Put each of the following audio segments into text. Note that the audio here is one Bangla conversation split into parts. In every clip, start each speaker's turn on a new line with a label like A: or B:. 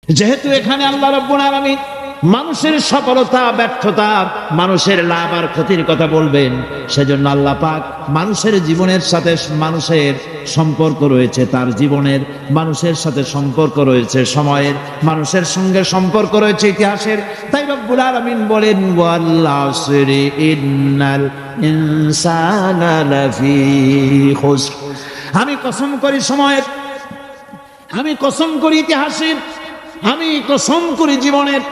A: যেহেতু এখানে আল্লাহ রাব্বুল আলামিন মানুষের সফলতা ব্যর্থতা, মানুষের লাভ আর ক্ষতির কথা বলবেন, সেজন্য আল্লাহ পাক মানুষের জীবনের সাথে মানুষের সম্পর্ক রয়েছে, তার জীবনের মানুষের সাথে সম্পর্ক রয়েছে, সময়ের মানুষের সঙ্গে সম্পর্ক রয়েছে, ইতিহাসের। তাই রব্বুল আলামিন বলেন ওয়াল আসরি ইন্নাল ইনসানা লাফি খুসর। আমি কসম করি সময়ের, আমি কসম করি ইতিহাসের, আমি কসম করি জীবনের,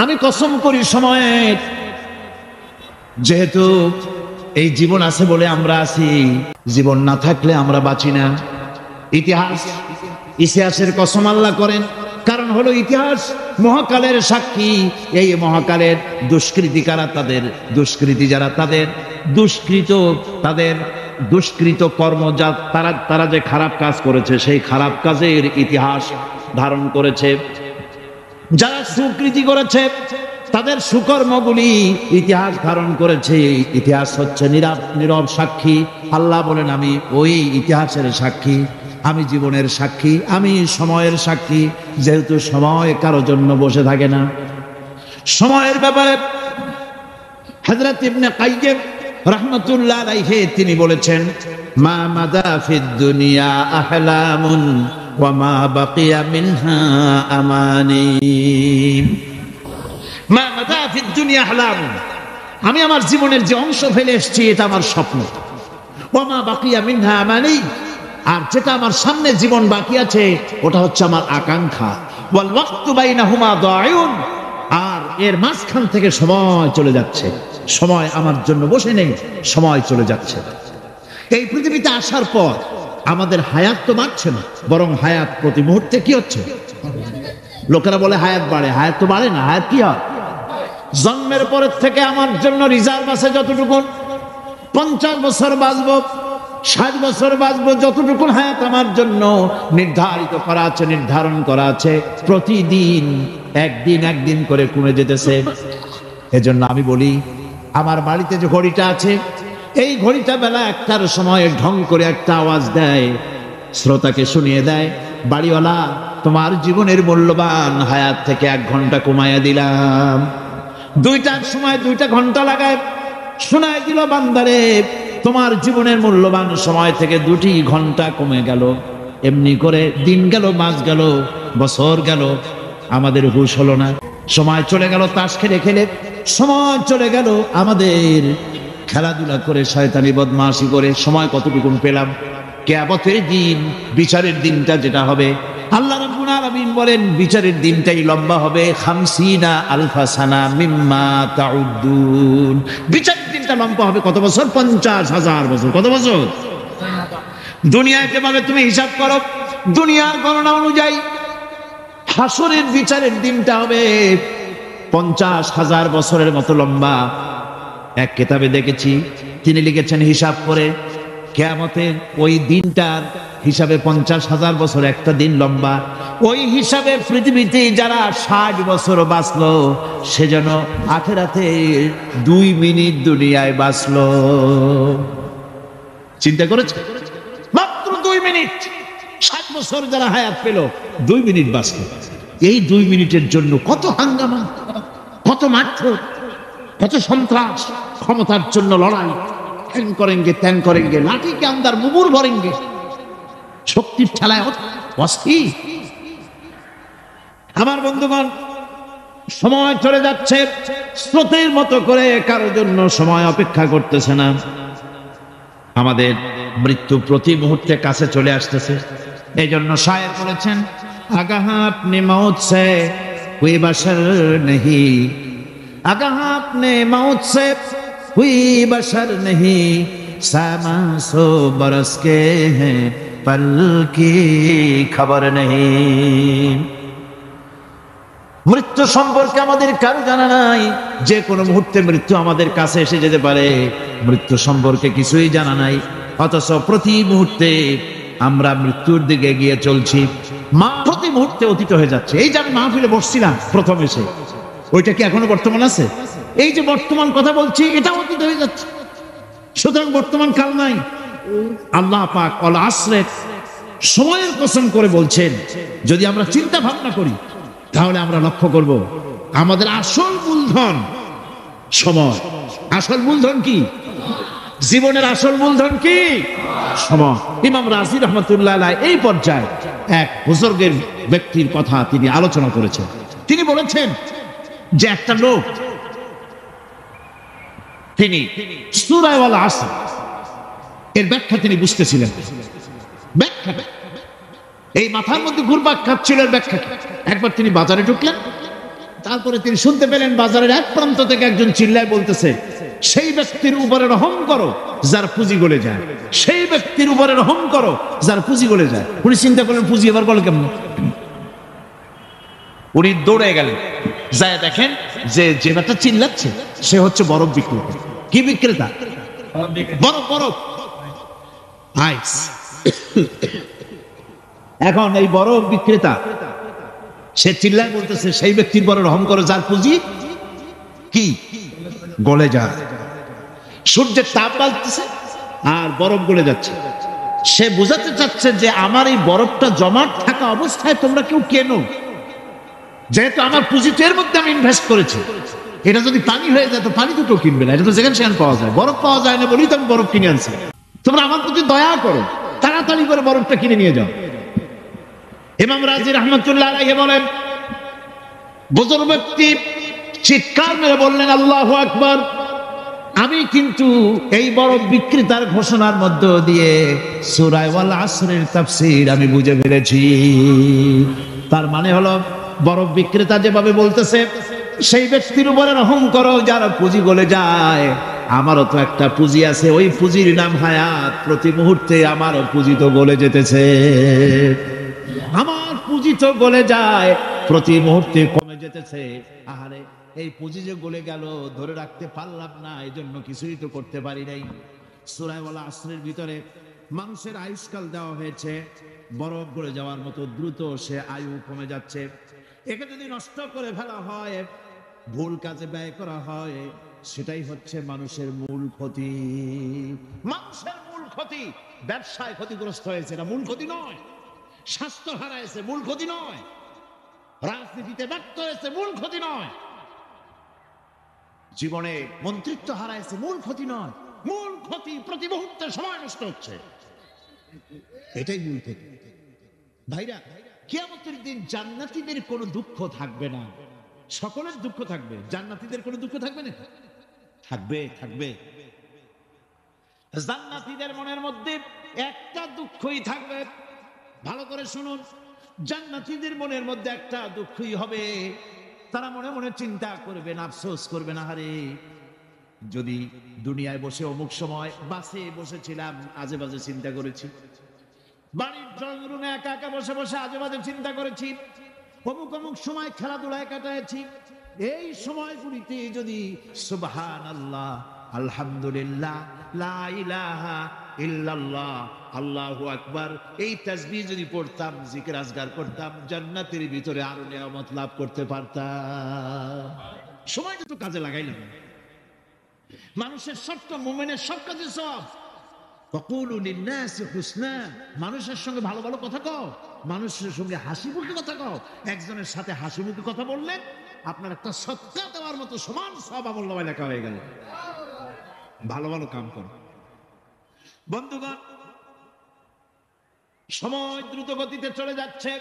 A: আমি কসম করি সময়ের। যেহেতু এই জীবন আছে বলে আমরা আছি, জীবন না থাকলে আমরা বাঁচি না। ইতিহাসের কসম আল্লাহ করেন, কারণ হলো ইতিহাস মহাকালের সাক্ষী। এই মহাকালের দুষ্কৃতিকারা, তাদের দুষ্কৃতি যারা, তাদের দুষ্কৃত কর্ম, যা তারা যে খারাপ কাজ করেছে, সেই খারাপ কাজের ইতিহাস ধারণ করেছে। যারা সুকৃতি করেছে, তাদের সুকর্মগুলি ইতিহাস ধারণ করেছে। ইতিহাস হচ্ছে নীরব সাক্ষী। আল্লাহ বলেন আমি ওই ইতিহাসের সাক্ষী, আমি জীবনের সাক্ষী, আমি সময়ের সাক্ষী। যেহেতু সময় কারো জন্য বসে থাকে না, সময়ের ব্যাপারে হযরত ইবনে কাইয়্যিম রাহমাতুল্লাহ আলাইহি তিনি বলেছেন মা মাদা ফিদ দুনিয়া আহলামুন ওয়া মা বাকিয়া মিনহা আমানি। মা মাদা ফিদ দুনিয়া আহলামুন, আমি আমার জীবনের যে অংশ ফেলে এসেছি এটা আমার স্বপ্ন। ওয়া মা বাকিয়া মিনহা আমানি, আর যেটা আমার সামনে জীবন বাকি আছে ওটা হচ্ছে আমার আকাঙ্ক্ষা। ওয়াল ওয়াক্তু বাইনাহুমা দায়ুন, আর এর মাঝখান থেকে সময় চলে যাচ্ছে। সময় আমার জন্য বসে নেই, সময় চলে যাচ্ছে। এই পৃথিবীতে আসার পর আমাদের হায়াত তো বাড়ছে না, বরং হায়াত প্রতি মুহূর্তে কি হচ্ছে? লোকেরা বলে হায়াত বাড়ে, হায়াত তো বাড়ে না। হায়াত কি হয়? জন্মের পরের থেকে আমার জন্য রিজার্ভ আছে যতটুকু, 50 বছর বাঁচবো, 60 বছর বাঁচবো, যতটুকু হায়াত আমার জন্য নির্ধারিত করা আছে, নির্ধারণ করা আছে, প্রতিদিন একদিন করে কমে যেতেছে। এজন্য আমি বলি, আমার বাড়িতে যে ঘড়িটা আছে, এই ঘড়িটা বেলা 1টার সময় ঢং করে একটা আওয়াজ দেয়, শ্রোতাকে শুনিয়ে দেয়, বাড়িওয়ালা তোমার জীবনের মূল্যবান হায়াত থেকে 1 ঘন্টা কমাইয়া দিলাম। 2টার সময় 2টা ঘন্টা লাগায় শোনায় দিল, বান্দারে তোমার জীবনের মূল্যবান সময় থেকে 2টি ঘন্টা কমে গেল। এমনি করে দিন গেল, মাস গেল, বছর গেল, আমাদের হুঁশ হলো না। সময় চলে গেল তাস খেলে খেলে, সময় চলে গেল আমাদের খেলাধুলা করে, শয়তানি বদমাশি করে। সময় কতটুকু পেলাম? কিয়ামতের দিন, বিচারের দিনটা যেটা হবে, আল্লাহ রাব্বুল আলামিন বলেন বিচারের দিনটাই লম্বা হবে 50 আলফা সানা মিম্মা তাউদ্দুন। বিচারের দিনটা লম্বা হবে কত বছর? 50,000 বছর। কত বছর? দুনিয়ায় যেভাবে তুমি হিসাব করো, দুনিয়ার গণনা অনুযায়ী হাসরের বিচারের দিনটা হবে 50,000 বছরের মতো লম্বা। এক কিতাবে দেখেছি, তিনি লিখেছেন হিসাব করে কিয়ামতের ওই দিনটার হিসাবে 50,000 বছর একটা দিন লম্বা। ওই হিসাবে পৃথিবীতে যারা 60 বছর বাঁচলো, সে যেন আখিরাতে 2 মিনিট দুনিয়ায় বাঁচলো। চিন্তা করেছে? মাত্র 2 মিনিট। 60 বছর যারা হায়াত পেল, 2 মিনিট বাঁচলো। এই 2 মিনিটের জন্য কত হাঙ্গামা, কত মারধর, কত সন্ত্রাস, ক্ষমতার জন্য লড়াই, ত্যান করেঙ্গে ত্যান করেঙ্গে, লাঠি কে আন্দার মুগুর ভরেঙ্গে, শক্তির ঠেলায় অস্থির। আমার বন্ধুগণ, সময় চলে যাচ্ছে স্রোতের মতো করে, কারোর জন্য সময় অপেক্ষা করতেছে না। আমাদের মৃত্যু প্রতি মুহূর্তে কাছে চলে আসতেছে। এই জন্য শায়ের বলেছেন আগাহ আপনি মৌত সে হুই বশর নেহি, আগাহ আপনি মৌত সে হুই বশর নেহি, সামা সো বরস কে হ্যাঁ পল কি খবর নেহি। মৃত্যু সম্পর্কে আমাদের কারো জানা নাই। যে কোনো মুহূর্তে মৃত্যু আমাদের কাছে এসে যেতে পারে, মৃত্যু সম্পর্কে কিছুই জানা নাই। অথচ প্রতি মুহূর্তে আমরা মৃত্যুর দিকে এগিয়ে চলছি। প্রতি মুহূর্তে অতীত হয়ে যাচ্ছে। এই যে আমি মাহফিলে বসছিলাম প্রথম এসে, ওইটা কি এখনো বর্তমান আছে? এই যে বর্তমান কথা বলছি, এটা অতীত হয়ে যাচ্ছে। সুতরাং বর্তমান কাল নাই। আল্লাহ পাক আল আসরে সময়ের কসম করে বলছেন, যদি আমরা চিন্তা ভাবনা করি তাহলে আমরা লক্ষ্য করব আমাদের আসল মূলধন সময়। আসল মূলধন কি? জীবনের আসল মূলধন কি? সময়। ইমাম রাজি রহমতুল্লাহ আলাইহি এই পর্যায়ে এক বুজুর্গের ব্যক্তির কথা তিনি আলোচনা করেছেন। তিনি বলেছেন যে একটা লোক তিনি সূরা আল আসর এর ব্যাখ্যা তিনি বুঝতেছিলেন। ব্যাখ্যা এই মাথার মধ্যে ঘুরপাক খাচ্ছিল এর ব্যাখ্যা। একবার তিনি বাজারে ঢুকলেন, তারপরে তিনি শুনতে পেলেন বাজারের এক প্রান্ত থেকে একজন চিল্লায় বলতেছে, সেই ব্যক্তির উপরে রহম করো যার পুঁজি গলে যায়, সেই ব্যক্তির উপরে রহম করো যার পুঁজি গলে যায়। উনি চিন্তা করলেন পুঁজি এবার গলে কেমন? উনি দৌড়ে গেলেন, যায় দেখেন যে যে ব্যাটা চিল্লাচ্ছে সে হচ্ছে বরফ বিক্রেতা। কি বিক্রেতা? বরফ, বরফ, আইস। এখন এই বরফ বিক্রেতা সে চিল্লায় বলতেছে, সেই ব্যক্তির পরে রহম করো যার পুঁজি কি গলে যায়। সূর্যের তাপ বাড়তেছে আর বরফ গলে যাচ্ছে। সে বোঝাতে চাচ্ছে যে আমার এই বরফটা জমাট থাকা অবস্থায় তোমরা কেউ কেনো, যেহেতু আমার পুঁজি তো এর মধ্যে আমি ইনভেস্ট করেছি। এটা যদি পানি হয়ে যায় তো পানি তো কেউ কিনবে না, এটা তো যেখানে সেখানে পাওয়া যায়। বরফ পাওয়া যায় না বলেই তো আমি বরফ কিনে আনছি। তোমরা আমার প্রতি দয়া করো, তাড়াতাড়ি করে বরফটা কিনে নিয়ে যাও। ইমাম রাজি রহমতুল্লাহ আলাইহি বলেন, বুজুর্গ ব্যক্তি চিৎকার মেরে বললেন, আল্লাহু আকবার, আমি কিন্তু এই বরফ বিক্রেতার ঘোষণার মধ্য দিয়ে সূরা আল আসরের তাফসীর আমি বুঝে ফেলেছি। তার মানে হলো বরফ বিক্রেতা যেভাবে বলতেছে সেই ব্যক্তির উপরে রহম করো যার পুঁজি গলে যায়, আমারও তো একটা পুঁজি আছে, ওই পুঁজির নাম হায়াত। প্রতি মুহূর্তে আমারও পুঁজি তো গলে যেতেছে, আমার পুঁজি তো গলে যায়, প্রতি মুহূর্তে কমে যেতেছে। আহারে, এই পুঁজি যে গলে গেল ধরে রাখতে পারলাম না, এই জন্য কিছুই তো করতে পারি নাই। সূরা আল আসরের ভিতরে মানুষের আয়ুষ্কাল দেওয়া হয়েছে বরফ গলে যাওয়ার মতো দ্রুত, সে আয়ু কমে যাচ্ছে। একে যদি নষ্ট করে ফেলা হয়, ভুল কাজে ব্যয় করা হয়, সেটাই হচ্ছে মানুষের মূল ক্ষতি। মানুষের মূল ক্ষতি। ব্যবসায় ক্ষতিগ্রস্ত হয়েছে, এটা মূল ক্ষতি নয়। স্বাস্থ্য হারাইছে, মূল ক্ষতি নয়। রাজনীতিতে ব্যর্থ হয়েছে, মূল ক্ষতি নয়। জীবনে মন্ত্রিত্ব হারাইছে, মূল ক্ষতি নয়। মূল ক্ষতি প্রতি মুহূর্তে সময় নষ্ট হচ্ছে, এটাই মূল ক্ষতি। ভাইরা, কিয়ামতের দিন জান্নাতীদের কোনো দুঃখ থাকবে না, সকলের দুঃখ থাকবে। জান্নাতীদের কোনো দুঃখ থাকবে না? থাকবে, থাকবে। জান্নাতীদের মনের মধ্যে একটা দুঃখই থাকবে। ভালো করে শুনুন, জান্নাতীদের মনের মধ্যে একটা দুঃখই হবে। তারা মনে মনে চিন্তা করবেন, আফসোস করবেন, আহারে যদি দুনিয়ায় বসে অমুক সময় বাসে বসেছিলাম, আজে বাজে চিন্তা করেছি, বাড়ির ড্রয়িং রুমে একা একা বসে বসে আজে বাজে চিন্তা করেছি, অমুক অমুক সময় খেলাধুলায় কাটাইছি। এই সময়গুলিতে যদি সুবহানাল্লাহ, আলহামদুলিল্লাহ, লা ইলাহা ইল্লাল্লাহ, আল্লাহু আকবার, এই তাসবিহ যদি পড়তাম, জিকির আজগার করতাম, জান্নাতের ভিতরে আরো নিয়ামত লাভ করতে পারতাম। সময়টা তো কাজে লাগাইলাম। মানুষের সবটা, মুমিনের সব কাজে সব। ওয়াকুলু লিন-নাসি হুসনা, মানুষের সঙ্গে ভালো ভালো কথা কও, মানুষের সঙ্গে হাসি মুখে কথা কও। একজনের সাথে হাসি মুখে কথা বললে আপনার একটা সদকা দেওয়ার মতো সমান সওয়াব আমলনামায় লেখা হয়ে গেল। ভালো ভালো কাম করো। বন্ধুগণ, সময় দ্রুত গতিতে চলে যাচ্ছে,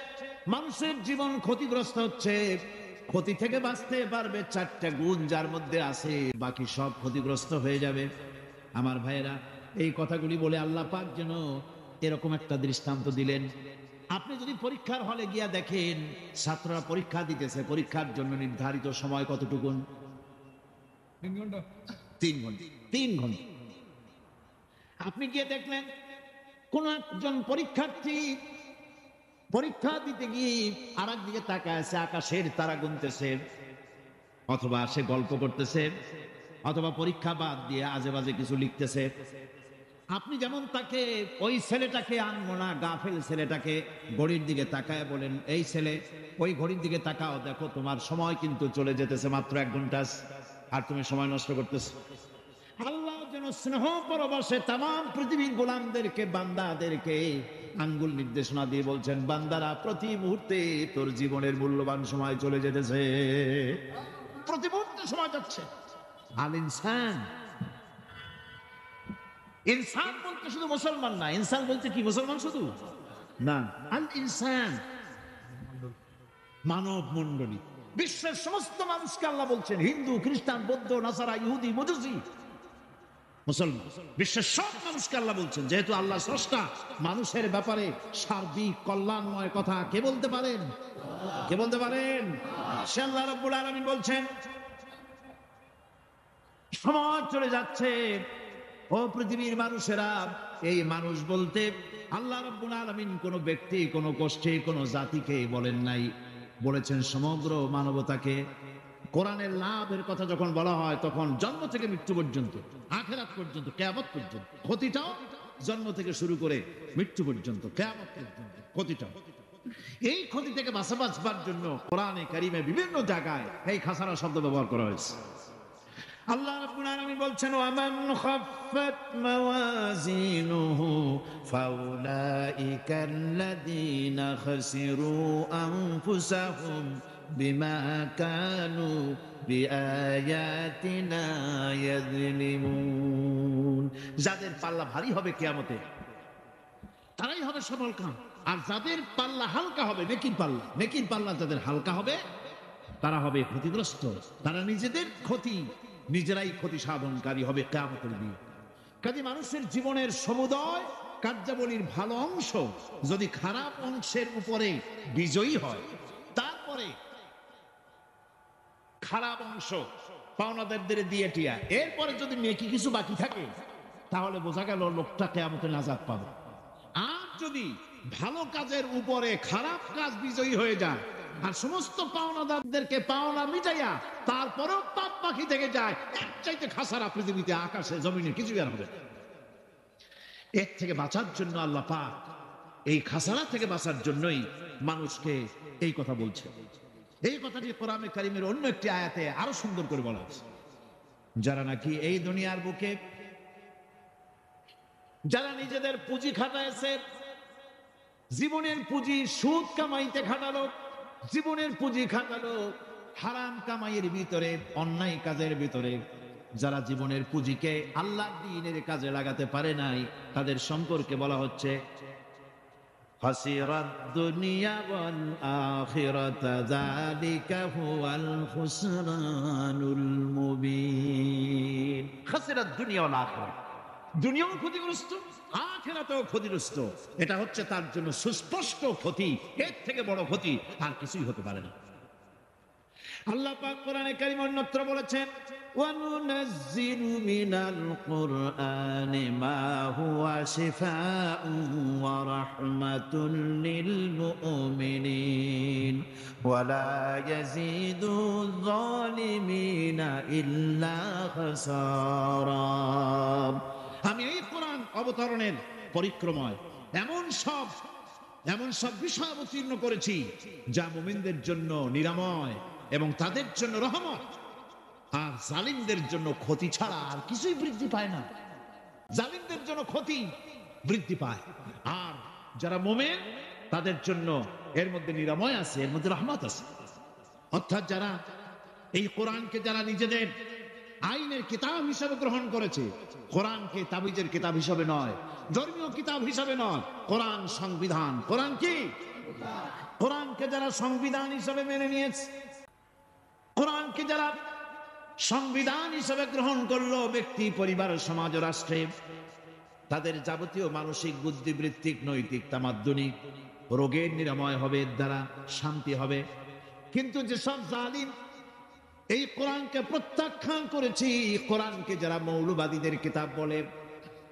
A: মানুষের জীবন ক্ষতিগ্রস্ত হচ্ছে। ক্ষতি থেকে বাঁচতে পারবে 4টা গুণ যার মধ্যে আছে, বাকি সব ক্ষতিগ্রস্ত হয়ে যাবে। আমার ভাইয়েরা, এই কথাগুলি বলে আল্লাহ পাক যেন এরকম একটা দৃষ্টান্ত দিলেন। আপনি যদি পরীক্ষার হলে গিয়া দেখেন ছাত্ররা পরীক্ষা দিতেছে, পরীক্ষার জন্য নির্ধারিত সময় কতটুকু? 3 ঘন্টা। 3 ঘন্টা। আপনি গিয়ে দেখলেন কোন একজন পরীক্ষার্থী পরীক্ষা দিতে গিয়ে আর একদিকে তাকায় আছে, আকাশের তারা গুনতেছে, অথবা সে গল্প করতেছে, অথবা পরীক্ষা বাদ দিয়ে আজে বাজে কিছু লিখতেছে। আপনি যেমন তাকে, ওই ছেলেটাকে আনবো না, গাফেল ছেলেটাকে ঘড়ির দিকে তাকায় বলেন, এই ছেলে ওই ঘড়ির দিকে তাকাও, দেখো তোমার সময় কিন্তু চলে যেতেছে মাত্র 1 ঘন্টা, আর তুমি সময় নষ্ট করতেছো। আল্লাহ যেন স্নেহ পরবশে তাম পৃথিবীর গোলামদেরকে, বান্দাদেরকে আঙ্গুল নির্দেশনা দিয়ে বলছেন, বান্দারা প্রতি মুহূর্তে তোর জীবনের মূল্যবান সময় চলে যেতেছে, প্রতি মুহূর্তে সময় যাচ্ছে। আল ইনসান, ইনসান বলতে শুধু মুসলমান না, ইনসান বলতে কি মুসলমান শুধু না, আল ইনসান মানব মণ্ডলী, বিশ্বের সমস্ত মানুষকে আল্লাহ বলছেন, হিন্দু, খ্রিস্টান, বৌদ্ধ, নাসারা, ইহুদি, মজুসি, মুসলমান, বিশ্বের সব মানুষকে আল্লাহ বলছেন। যেহেতু আল্লাহ স্রষ্টা, মানুষের ব্যাপারে সার্বিক কল্যাণময় কথা কে বলতে পারেন? কে বলতে পারেন? সে আল্লাহ রাব্বুল আলামিন বলছেন, সময় চলে যাচ্ছে ও পৃথিবীর মানুষেরা। এই মানুষ বলতে আল্লাহ রাব্বুল আলামিন কোন ব্যক্তি, কোন গোষ্ঠী, কোন জাতিকে বলেন নাই, বলেছেন সমগ্র মানবতাকে। কোরআনের লাভের কথা যখন বলা হয় তখন জন্ম থেকে মৃত্যু পর্যন্ত, আখিরাত পর্যন্ত, কিয়ামত পর্যন্ত, ক্ষতিটাও জন্ম থেকে শুরু করে মৃত্যু পর্যন্ত, কিয়ামত পর্যন্ত ক্ষতিটা। এই ক্ষতি থেকে বাঁচবার জন্য কোরআনে কারিমে বিভিন্ন জায়গায় এই খাসারা শব্দ ব্যবহার করা হয়েছে। আল্লাহ রাব্বুল আলামিন বলছেন, ওয়ামান খাফফাত মাওয়াজিনুহু ফাউলাইকাল্লাযীনা খাসিরু আনফুসাহুম বিমা কানু বিআয়াতিনা ইয়াযলিমুন। যাদের পাল্লা ভারী হবে কিয়ামতে তারাই হবে সফলকাম, আর যাদের পাল্লা হালকা হবে, নেকির পাল্লা যাদের হালকা হবে তারা হবে ক্ষতিগ্রস্ত, তারা নিজেরাই ক্ষতি সাধনকারী হবে কিয়ামতের দিন। কাজে মানুষের জীবনের সমুদয় কার্যাবলীর ভালো অংশ যদি খারাপ অংশের উপরে বিজয়ী হয়, তারপরে খারাপ অংশ পাওনাদারদের দিয়ে টিয়া, এরপরে যদি নেকি কিছু বাকি থাকে, তাহলে বোঝা গেল লোকটা কিয়ামতে নাজাত পাবে। আর যদি ভালো কাজের উপরে খারাপ কাজ বিজয়ী হয়ে যায় আর সমস্ত পাওনাদারদেরকে পাওনা মিটাইয়া তারপরেও পাপ বাকি থেকে যায়, এর চাইতে খাসারা পৃথিবীতে আকাশে জমিনে কিছু আর হবে। এর থেকে বাঁচার জন্য আল্লাহ পাক এই খাসারা থেকে বাঁচার জন্যই মানুষকে এই কথা বলছে। এই কথাটি কোরআনে কারিমের অন্য একটি আয়াতে আরো সুন্দর করে বলা আছে, যারা নাকি এই দুনিয়ার বুকে যারা নিজেদের পুঁজি খাটাইছে, জীবনের পুঁজি সুদ কামাইতে খাটালো, জীবনের পুঁজি খাটালো হারাম কামাইয়ের ভিতরে, অন্যায় কাজের ভিতরে, যারা জীবনের পুঁজিকে আল্লাহর দ্বীনের কাজে লাগাতে পারে নাই, তাদের সম্পর্কে বলা হচ্ছে খাসিরাদ দুনিয়া ওয়াল আখিরাতা যালিকা হুয়াল খুসরানুল মুবিন। খাসিরাদ দুনিয়া ওয়াল আখিরাত, দুনিয়াও ক্ষতিগ্রস্ত, আখিরাতেও ক্ষতিগ্রস্ত। এটা হচ্ছে তার জন্য সুস্পষ্ট ক্ষতি, এর থেকে বড় ক্ষতি আর কিছুই হতে পারে না। আল্লাহ পাক কোরআনে কারীমে অন্যত্র বলেছেন, ওয়া নুনাজ্জিলু মিনাল কুরআনি মা হুয়া শিফাউন ওয়া রাহমাতুন লিল মুমিনিন ওয়া লা ইয়াজিদু যালিমিনা ইল্লা খাসারা। আমি এই কোরআন অবতরণের পরিক্রমায় এমন সব বিষয় অবতীর্ণ করেছি যা মুমিনদের জন্য নিরাময় এবং তাদের জন্য রহমত, আর জালিমদের জন্য ক্ষতি ছাড়া আর কিছুই বৃদ্ধি পায় না। জালিমদের জন্য ক্ষতি বৃদ্ধি পায়, আর যারা মুমিন তাদের জন্য এর মধ্যে নিরাময় আছে, এর মধ্যে রহমত আছে। অর্থাৎ যারা এই কোরআনকে যারা নিজেদের আইনের কিতাব হিসাবে গ্রহণ করেছে, কোরআনকে তাবিজের কিতাব হিসাবে নয়, ধর্মীয় কিতাব হিসাবে নয়, কোরআন সংবিধান, কোরআন কি, কোরআনকে যারা সংবিধান হিসাবে মেনে নিয়েছে, কোরআনকে যারা সংবিধান হিসাবে গ্রহণ করলো ব্যক্তি, পরিবার, সমাজ ও রাষ্ট্রে, তাদের যাবতীয় মানসিক, বুদ্ধিবৃত্তিক, নৈতিক, তামাদ্দুনিক রোগের নিরাময় হবে, এর দ্বারা শান্তি হবে। কিন্তু যেসব জালিম এই কোরআনকে প্রত্যাখ্যান করেছি, কোরআনকে যারা মৌলবাদীদের কিতাব বলে,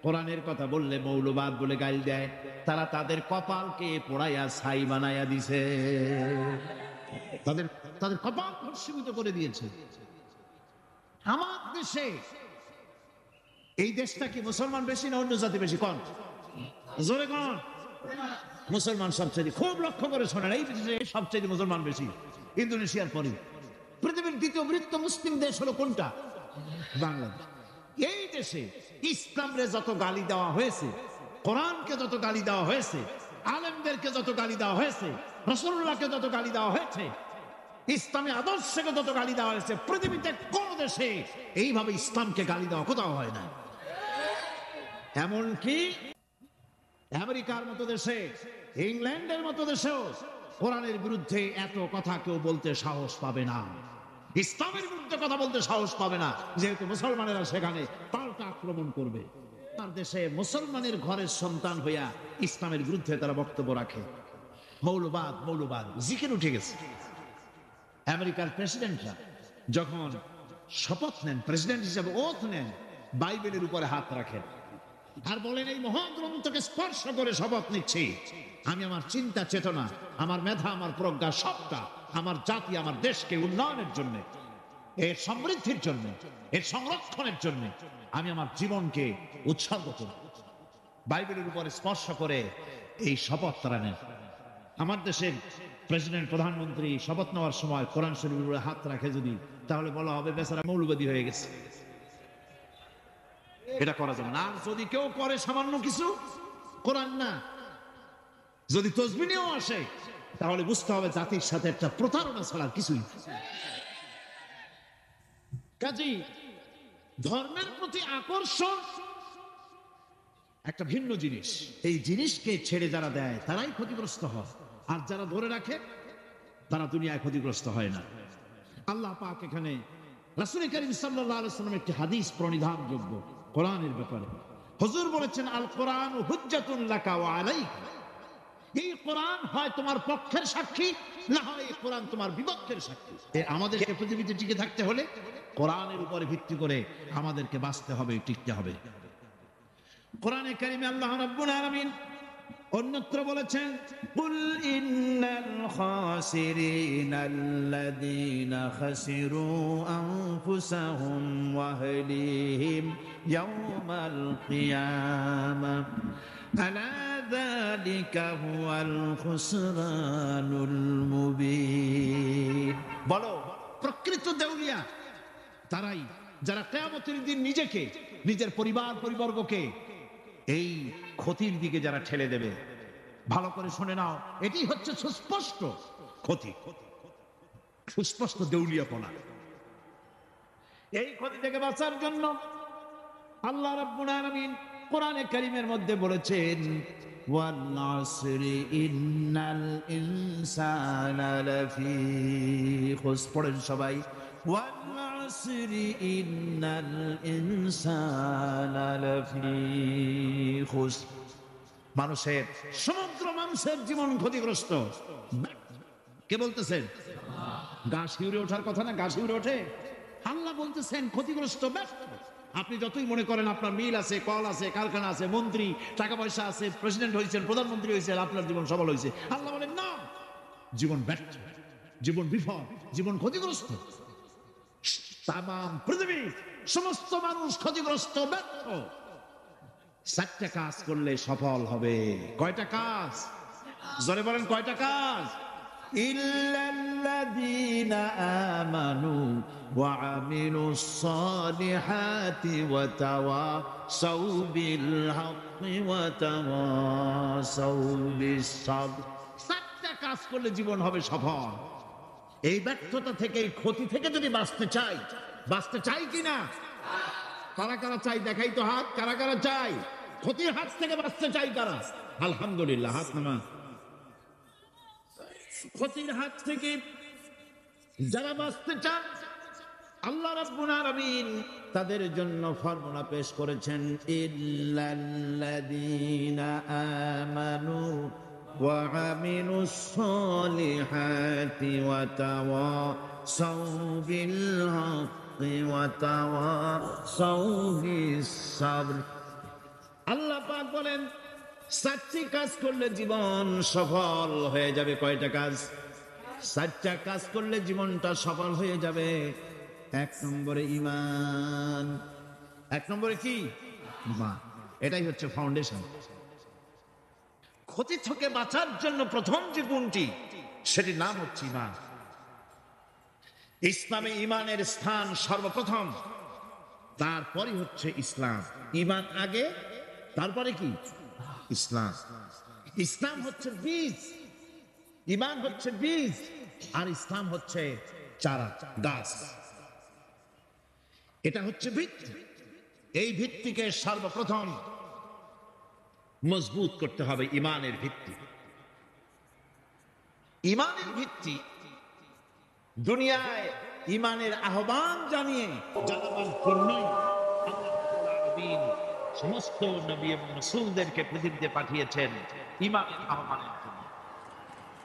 A: কোরআনের কথা বললে মৌলবাদ বলে গাইল দেয়, তারা তাদের কপালকে পোড়াইয়া ছাই বানাইয়া দিছে, তাদের কপাল ভস্মীভূত করে দিয়েছে। আমার দেশে, এই দেশটা কি মুসলমান বেশি না অন্য জাতি বেশি? কোন জোরে কোন? মুসলমান সবচেয়ে, খুব লক্ষ্য করে শোনেন, এই দেশে সবচেয়ে মুসলমান বেশি, ইন্দোনেশিয়ার পরে। পৃথিবীর দ্বিতীয় বৃহত্তম মুসলিম দেশ হলো কোনটা? বাংলাদেশ। এই দেশে ইসলামরে যত গালি দেওয়া হয়েছে, কোরআনকে যত গালি দেওয়া হয়েছে, আলেমদেরকে যত গালি দেওয়া হয়েছে, রাসূলুল্লাহকে যত গালি দেওয়া হয়েছে, ইসলামী আদর্শকে যত গালি দেওয়া হয়েছে, পৃথিবীতে কোন দেশে এইভাবে ইসলামকে গালি দেওয়া কোথাও হয় না। এমনকি আমেরিকার মতো দেশে, ইংল্যান্ডের মতো দেশেও কোরআনের বিরুদ্ধে এত কথা কেউ বলতে সাহস পাবে না, ইসলামের বিরুদ্ধে কথা বলতে সাহস পাবে না, যেহেতু মুসলমানেরা সেখানে পাল্টা আক্রমণ করবে। তার দেশে মুসলমানের ঘরের সন্তান হইয়া ইসলামের বিরুদ্ধে তারা বক্তব্য রাখে। মৌলবাদ জিকির উঠে গেছে। আমেরিকার প্রেসিডেন্টরা যখন শপথ নেন, প্রেসিডেন্ট হিসেবে ওথ নেন, বাইবেলের উপরে হাত রাখেন আর বলেন, এই মহাগ্রন্থকে স্পর্শ করে শপথ নিচ্ছি, আমি আমার চিন্তা চেতনা, আমার মেধা, আমার প্রজ্ঞা, সবটা আমার জাতি, আমার দেশকে উন্নয়নের জন্য, এর সমৃদ্ধির জন্য, এর সংরক্ষণের জন্য আমি আমার জীবনকে উৎসর্গ করব। বাইবেলের উপরে স্পর্শ করে এই শপথ তারা নেন। আমার দেশের প্রেসিডেন্ট, প্রধানমন্ত্রী শপথ নেওয়ার সময় কোরআন শরীফের উপরে হাত রাখে যদি, তাহলে বলা হবে বেচারা মৌলবাদী হয়ে গেছে। এটা করা যাবে না। আর যদি কেউ করে সামান্য কিছু, কোরআন না, যদি তসবিহ নিয়েও আসে, তাহলে বুঝতে হবে জাতির সাথে একটা প্রতারণা ছাড়া কিছুই। কাজেই ধর্মের প্রতি আকর্ষণ একটা ভিন্ন জিনিস। এই জিনিসকে ছেড়ে যারা দেয় তারাই ক্ষতিগ্রস্ত হয়, আর যারা ধরে রাখে তারা দুনিয়ায় ক্ষতিগ্রস্ত হয় না। আল্লাহ পাক এখানে রাসূল করিম সাল্লাল্লাহু আলাইহি ওয়াসাল্লাম একটি হাদিস প্রণিধানযোগ্য কোরআনের ব্যাপারে। হুজুর বলেছেন, আল কোরআন হুজ্জাতুন লাকা ওয়া আলাইকা। এই কোরআন হয় তোমার পক্ষের সাক্ষী, না হয় এই কোরআন তোমার বিপক্ষের সাক্ষী। আমাদেরকে পৃথিবীতে টিকে থাকতে হলে কোরআনের উপরে ভিত্তি করে আমাদেরকে বাঁচতে হবে, টিকতে হবে। কোরআনে কারিমে আল্লাহ রাব্বুল আলামিন অন্যত্র বলেছেন, কুল ইন্নাল খাসিরিনাল্লাযীনা খাসিরু আনফুসাহুম ওয়া আহলিহিম ইয়াওমাল কিয়ামাহ আলা যালিকা হুয়াল খুসরানুল মুবিন। বলো, প্রকৃত দেউলিয়া তারাই যারা কিয়ামতের দিন নিজেকে, নিজের পরিবারবর্গকে এই ক্ষতির দিকে যারা ঠেলে দেবে। ভালো করে শুনে নাও, এটি হচ্ছে সুস্পষ্ট ক্ষতি, সুস্পষ্ট দেউলিয়াপনা। এই ক্ষতি থেকে বাঁচার জন্য আল্লাহ রাব্বুল আলামিন কোরআনে কারীমের মধ্যে বলেছেন, ওয়াল আসরি ইন্নাল ইনসানা লাফি খুসর। পড়েন সবাই, ওয়াল আসরি ইন্নাল ইনসানা লাফি খুসর। মানুষের, সমগ্র মানুষের জীবন ক্ষতিগ্রস্ত। কে বলতেছেন? গা শিউরে ওঠার কথা না, গা শিউরে ওঠে। আল্লাহ বলতেছেন ক্ষতিগ্রস্ত, ব্যর্থ। আপনি যতই মনে করেন আপনার মিল আছে, কল আছে, কারখানা আছে, মন্ত্রী, টাকা পয়সা আছে, প্রেসিডেন্ট হয়েছেন, প্রধানমন্ত্রী হয়েছেন, আপনার জীবন সফল হয়েছে, আল্লাহ বলেন না, জীবন ব্যর্থ, জীবন বিফল, জীবন ক্ষতিগ্রস্ত। তামাম পৃথিবীর সমস্ত মানুষ ক্ষতিগ্রস্ত, ব্যর্থ। 4টা কাজ করলে সফল হবে। কয়টা কাজ? জোরে বলেন, কয়টা কাজ? ইল্লাল্লাযীনা আমানু ওয়া আমিলুস সালিহাতি ওয়া তাওয়াসাউ বিল হাক্কি ওয়া তাওয়াসাউ বিস সাবর। 4টা কাজ করলে জীবন হবে সফল। এই ব্যর্থতা থেকে, এই ক্ষতি থেকে যদি বাঁচতে চাই কিনা? কারা কারা চাই দেখাই তো হাত। কারা কারা চাই ক্ষতির হাত থেকে বাঁচতে চাই? কারা? আলহামদুলিল্লাহ, হাত নামা। ক্ষতির হাত থেকে যারা বাঁচতে চান, আল্লাহ রাব্বুল আলামিন তাদের জন্য ফর্মুলা পেশ করেছেন, ইল্লাল্লাযীনা আমানু ওয়া আমিলুস সালিহাতি ওয়া তাওয়াসাউ বিল হাক্কি ওয়া তাওয়াসাউ বিস সাবর। আল্লাহ পাক বলেন 4টি কাজ করলে জীবন সফল হয়ে যাবে। কয়টা কাজ? 4টা কাজ করলে জীবনটা সফল হয়ে যাবে। 1 নম্বরে ঈমান। 1 নম্বরে কি? ঈমান। এটাই হচ্ছে ফাউন্ডেশন। ক্ষতি থেকে বাঁচার জন্য প্রথম যে গুণটি, সেটির নাম হচ্ছে ঈমান। ইসলামে ঈমানের স্থান সর্বপ্রথম, তারপরে হচ্ছে ইসলাম। ঈমান আগে, তারপরে কি? ইসলাম। ইসলাম হচ্ছে বীজ, ঈমান হচ্ছে বীজ, আর ইসলাম হচ্ছে চারা, গাছ। এটা হচ্ছে ভিত্তি। এই ভিত্তিকে সর্বপ্রথম মজবুত করতে হবে, ঈমানের ভিত্তি। ঈমানের ভিত্তি দুনিয়ায় ঈমানের আহ্বান জানিয়ে জানাবার জন্যই আল্লাহ রাব্বুল আলামিন সমস্ত নবী এবং রাসূলদেরকে পৃথিবীতে পাঠিয়েছেন ঈমানের আহ্বানের জন্য।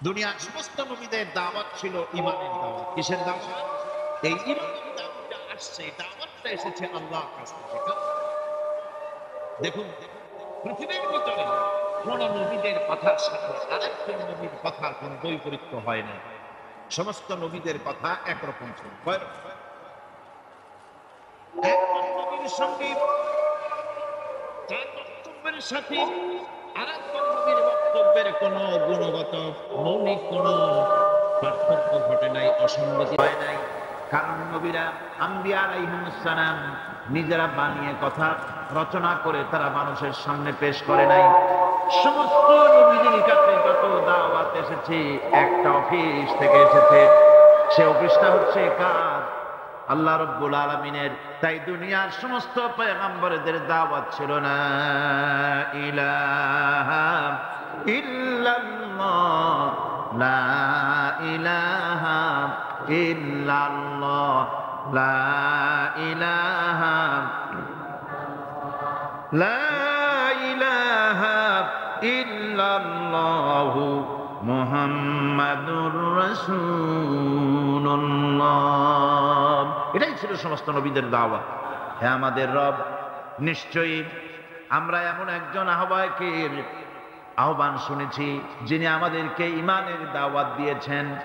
A: দুনিয়ার সমস্ত নবীদের দাওয়াত ছিল ঈমানের দাওয়াত। কিসের দাওয়াত? এই ঈমানের দাওয়াতটা আসছে, দাওয়াতটা এসেছে আল্লাহর কাছ থেকে। দেখুন, পৃথিবীর ভিতরে কোন নবীদের কথার সাথে আরেকজন নবীর কথার কোন বৈপরীত্য হয় না। সমস্ত নবীদের কথা একরকম ছিল। একজন নবীর সঙ্গে তার বক্তব্যের সাথে আরেকজন নবীর বক্তব্যের কোন গুণগত মৌলিক কোন পার্থক্য ঘটে নাই, অসঙ্গতি হয় নাই। কারণ নবীরা আম্বিয়া আলাইহিমুস সালাম নিজেরা বানিয়ে কথা রচনা করে তারা মানুষের সামনে পেশ করে নাই। সমস্ত নবীদের কাছে যত দাওয়াত এসেছে একটা অফিস থেকে এসেছে, সে অফিসটা হচ্ছে কার? আল্লাহ রাব্বুল আলামিনের। তাই দুনিয়ার সমস্ত পয়গম্বরদের দাওয়াত ছিল না ইলাহা ইল্লাল্লাহ, লা ইলাহা ইল্লাল্লাহ, লা ইলাহা, লা ইলাহা ইল্লাল্লাহু মুহাম্মাদুর রাসূলুল্লাহ। এটাই ছিল সমস্ত নবীদের দাওয়াত। হে আমাদের রব, নিশ্চয়ই আমরা এমন একজন আহ্বায়কের আহ্বান শুনেছি যিনি আমাদেরকে ঈমানের দাওয়াত দিয়েছেন।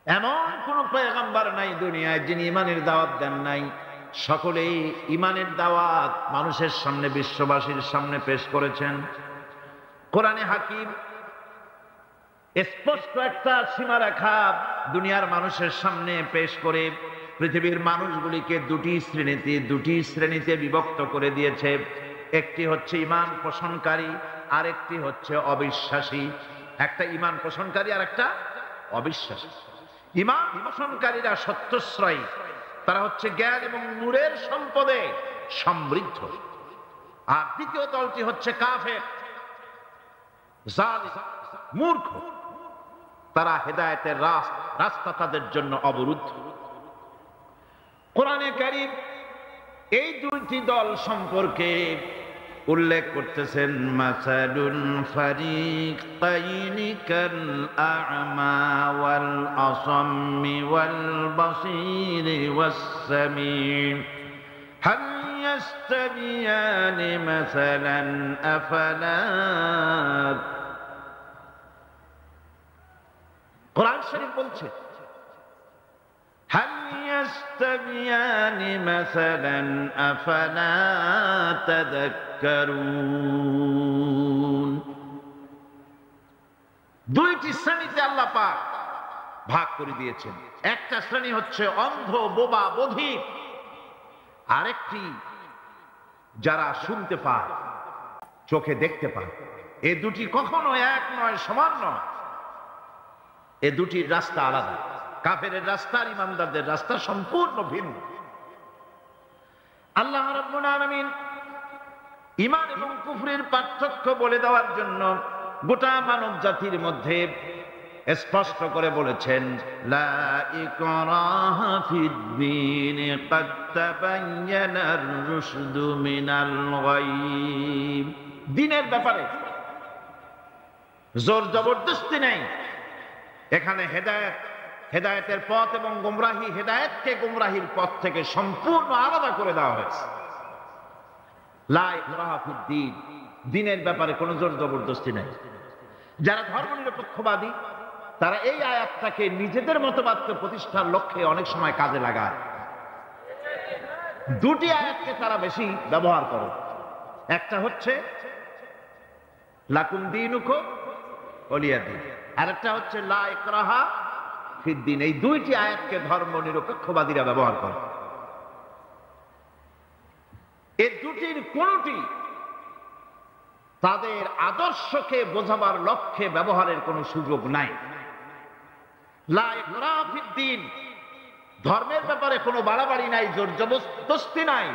A: এমন কোন পয়গম্বর নাই দুনিয়ায় যিনি ঈমানের দাওয়াত দেন নাই। সকলেই ঈমানের দাওয়াত মানুষের সামনে, বিশ্ববাসীর সামনে পেশ করেছেন। কোরআনে হাকিম স্পষ্ট একটা সীমারেখা দুনিয়ার মানুষের সামনে পেশ করে পৃথিবীর মানুষগুলিকে দুটি শ্রেণীতে বিভক্ত করে দিয়েছে। একটি হচ্ছে ঈমান পোষণকারী, আর একটি হচ্ছে অবিশ্বাসী। একটা ঈমান পোষণকারী আর একটা অবিশ্বাসী। ঈমান পোষণকারীরা সত্যশ্রয়ী, তারা হচ্ছে জ্ঞান এবং নূরের সম্পদে সমৃদ্ধ। আর দ্বিতীয় দলটি হচ্ছে কাফের, জালিম, মূর্খ। তারা হেদায়েতের রাস্তা তাদের জন্য অবরুদ্ধ। কোরআনে কারীম এই দুইটি দল সম্পর্কে উল্লেখ করতেছেন, মাসালুল ফারিকাইনি কাল আ'মা ওয়াল আসাম্মি ওয়াল বাসীরি ওয়াস সামিঈ হাল ইয়াস্তাবিয়ানি মাসালান আফালা। কোরআন শরীফ বলছে, হাল ইয়াস্তাবিয়ানি মাসালান আফালা তাযাক্কারুন। দুইটি শ্রেণীতে আল্লাহ পাক ভাগ করে দিয়েছেন। একটা শ্রেণী হচ্ছে অন্ধ, বোবা, বধির। আরেকটি যারা শুনতে পায়, চোখে দেখতে পায়। এই দুটি কখনো এক নয়, সমান নয়। এ দুটির রাস্তা আলাদা। কাফেরের রাস্তা আর ইমানদারদের রাস্তা সম্পূর্ণ ভিন্ন। আল্লাহ রাব্বুল আলামিন ঈমান এবং কুফরের পার্থক্য বলে দেওয়ার জন্য গোটা মানব জাতির মধ্যে স্পষ্ট করে বলেছেন, লা ইকরাহা ফিদ-দীন ক্বাদ তাবায়্যানার রুশদু মিনাল গায়্। দ্বীনের ব্যাপারে জোর জবরদস্তি নেই। এখানে হেদায়েতের পথ এবং গোমরাহি, হেদায়েতকে গোমরাহির পথ থেকে সম্পূর্ণ আলাদা করে দেওয়া হয়েছে। লা ইকরাহা ফিদ-দীন, দ্বীনের ব্যাপারে কোনো জোর জবরদস্তি নেই। যারা ধর্মনিরপেক্ষবাদী তারা এই আয়াতটাকে নিজেদের মতবাদকে প্রতিষ্ঠার লক্ষ্যে অনেক সময় কাজে লাগায়। দুটি আয়াতকে তারা বেশি ব্যবহার করে। একটা হচ্ছে লাকুম দীনুকুম ওয়ালিয়া দীন, আর একটা হচ্ছে লা ইকরাহা ফিদ-দীন। এই দুইটি আয়াতকে ধর্মনিরপেক্ষবাদীরা ব্যবহার করে। এই দুটির কোনটি তাদের আদর্শকে বোঝাবার লক্ষ্যে ব্যবহারের কোনো সুযোগ নাই। লা ইকরাহ ফিদ্দীন, ধর্মের ব্যাপারে কোনো বাড়াবাড়ি নাই, জোর জবরদস্তি নাই।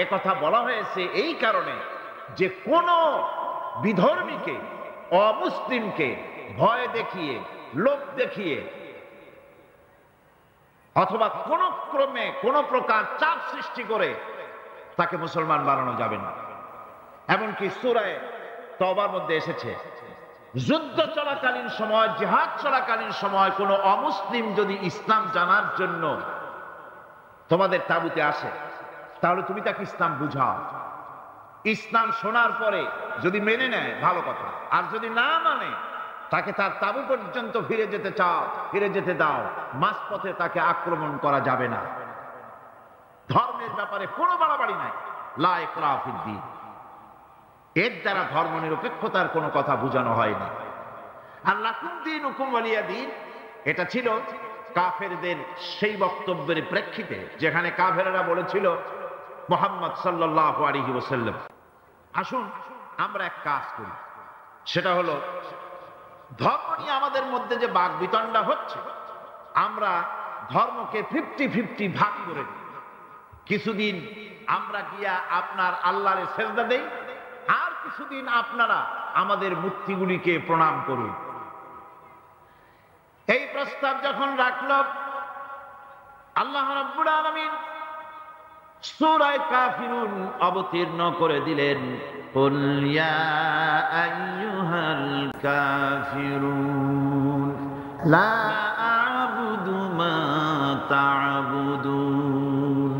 A: এ কথা বলা হয়েছে এই কারণে যে কোন বিধর্মীকে, অমুসলিমকে ভয় দেখিয়ে, লোভ দেখিয়ে অথবা কোন ক্রমে কোন প্রকার চাপ সৃষ্টি করে তাকে মুসলমান বানানো যাবে না। এমনকি সূরা তওবার মধ্যে এসেছে, যুদ্ধ চলাকালীন সময়, জিহাদ চলাকালীন সময় কোন অমুসলিম যদি ইসলাম জানার জন্য তোমাদের তাঁবুতে আসে, তাহলে তুমি তাকে ইসলাম বুঝাও। ইসলাম শোনার পরে যদি মেনে নেয় ভালো কথা, আর যদি না মানে তাকে তার তাঁবু পর্যন্ত ফিরে যেতে চাও, ফিরে যেতে দাও। মাঝপথে তাকে আক্রমণ করা যাবে না। ধর্মের ব্যাপারে কোনো বাড়াবাড়ি নাই। লা ইকরাহ ফিদ্দীন, এর দ্বারা ধর্ম নিরপেক্ষতার কোনো কথা বোঝানো হয়নি। আর লাকুম দীনুকুম ওয়ালিয়া দীন, এটা ছিল কাফেরদের সেই বক্তব্যের প্রেক্ষিতে যেখানে কাফেররা বলেছিল মুহাম্মদ সাল্লাল্লাহু আলাইহি ওয়াসাল্লাম। আসুন আমরা এক কাজ করি, সেটা হলো ধর্ম নিয়ে আমাদের মধ্যে যে বাকবিতণ্ডা হচ্ছে, আমরা ধর্মকে 50-50 ভাগ করে দিই। কিছুদিন আমরা গিয়া আপনার আল্লাহরে সেজদা দেই, আর কিছুদিন আপনারা আমাদের মূর্তিগুলিকে প্রণাম করুন। এই প্রস্তাব যখন রাখল, আল্লাহ রাব্বুল আলামিন সূরা কাফিরুন অবতীর্ণ করে দিলেন, কুল ইয়া আইয়ুহাল কাফিরুন লা আ'বুদু মা তা'বুদুন।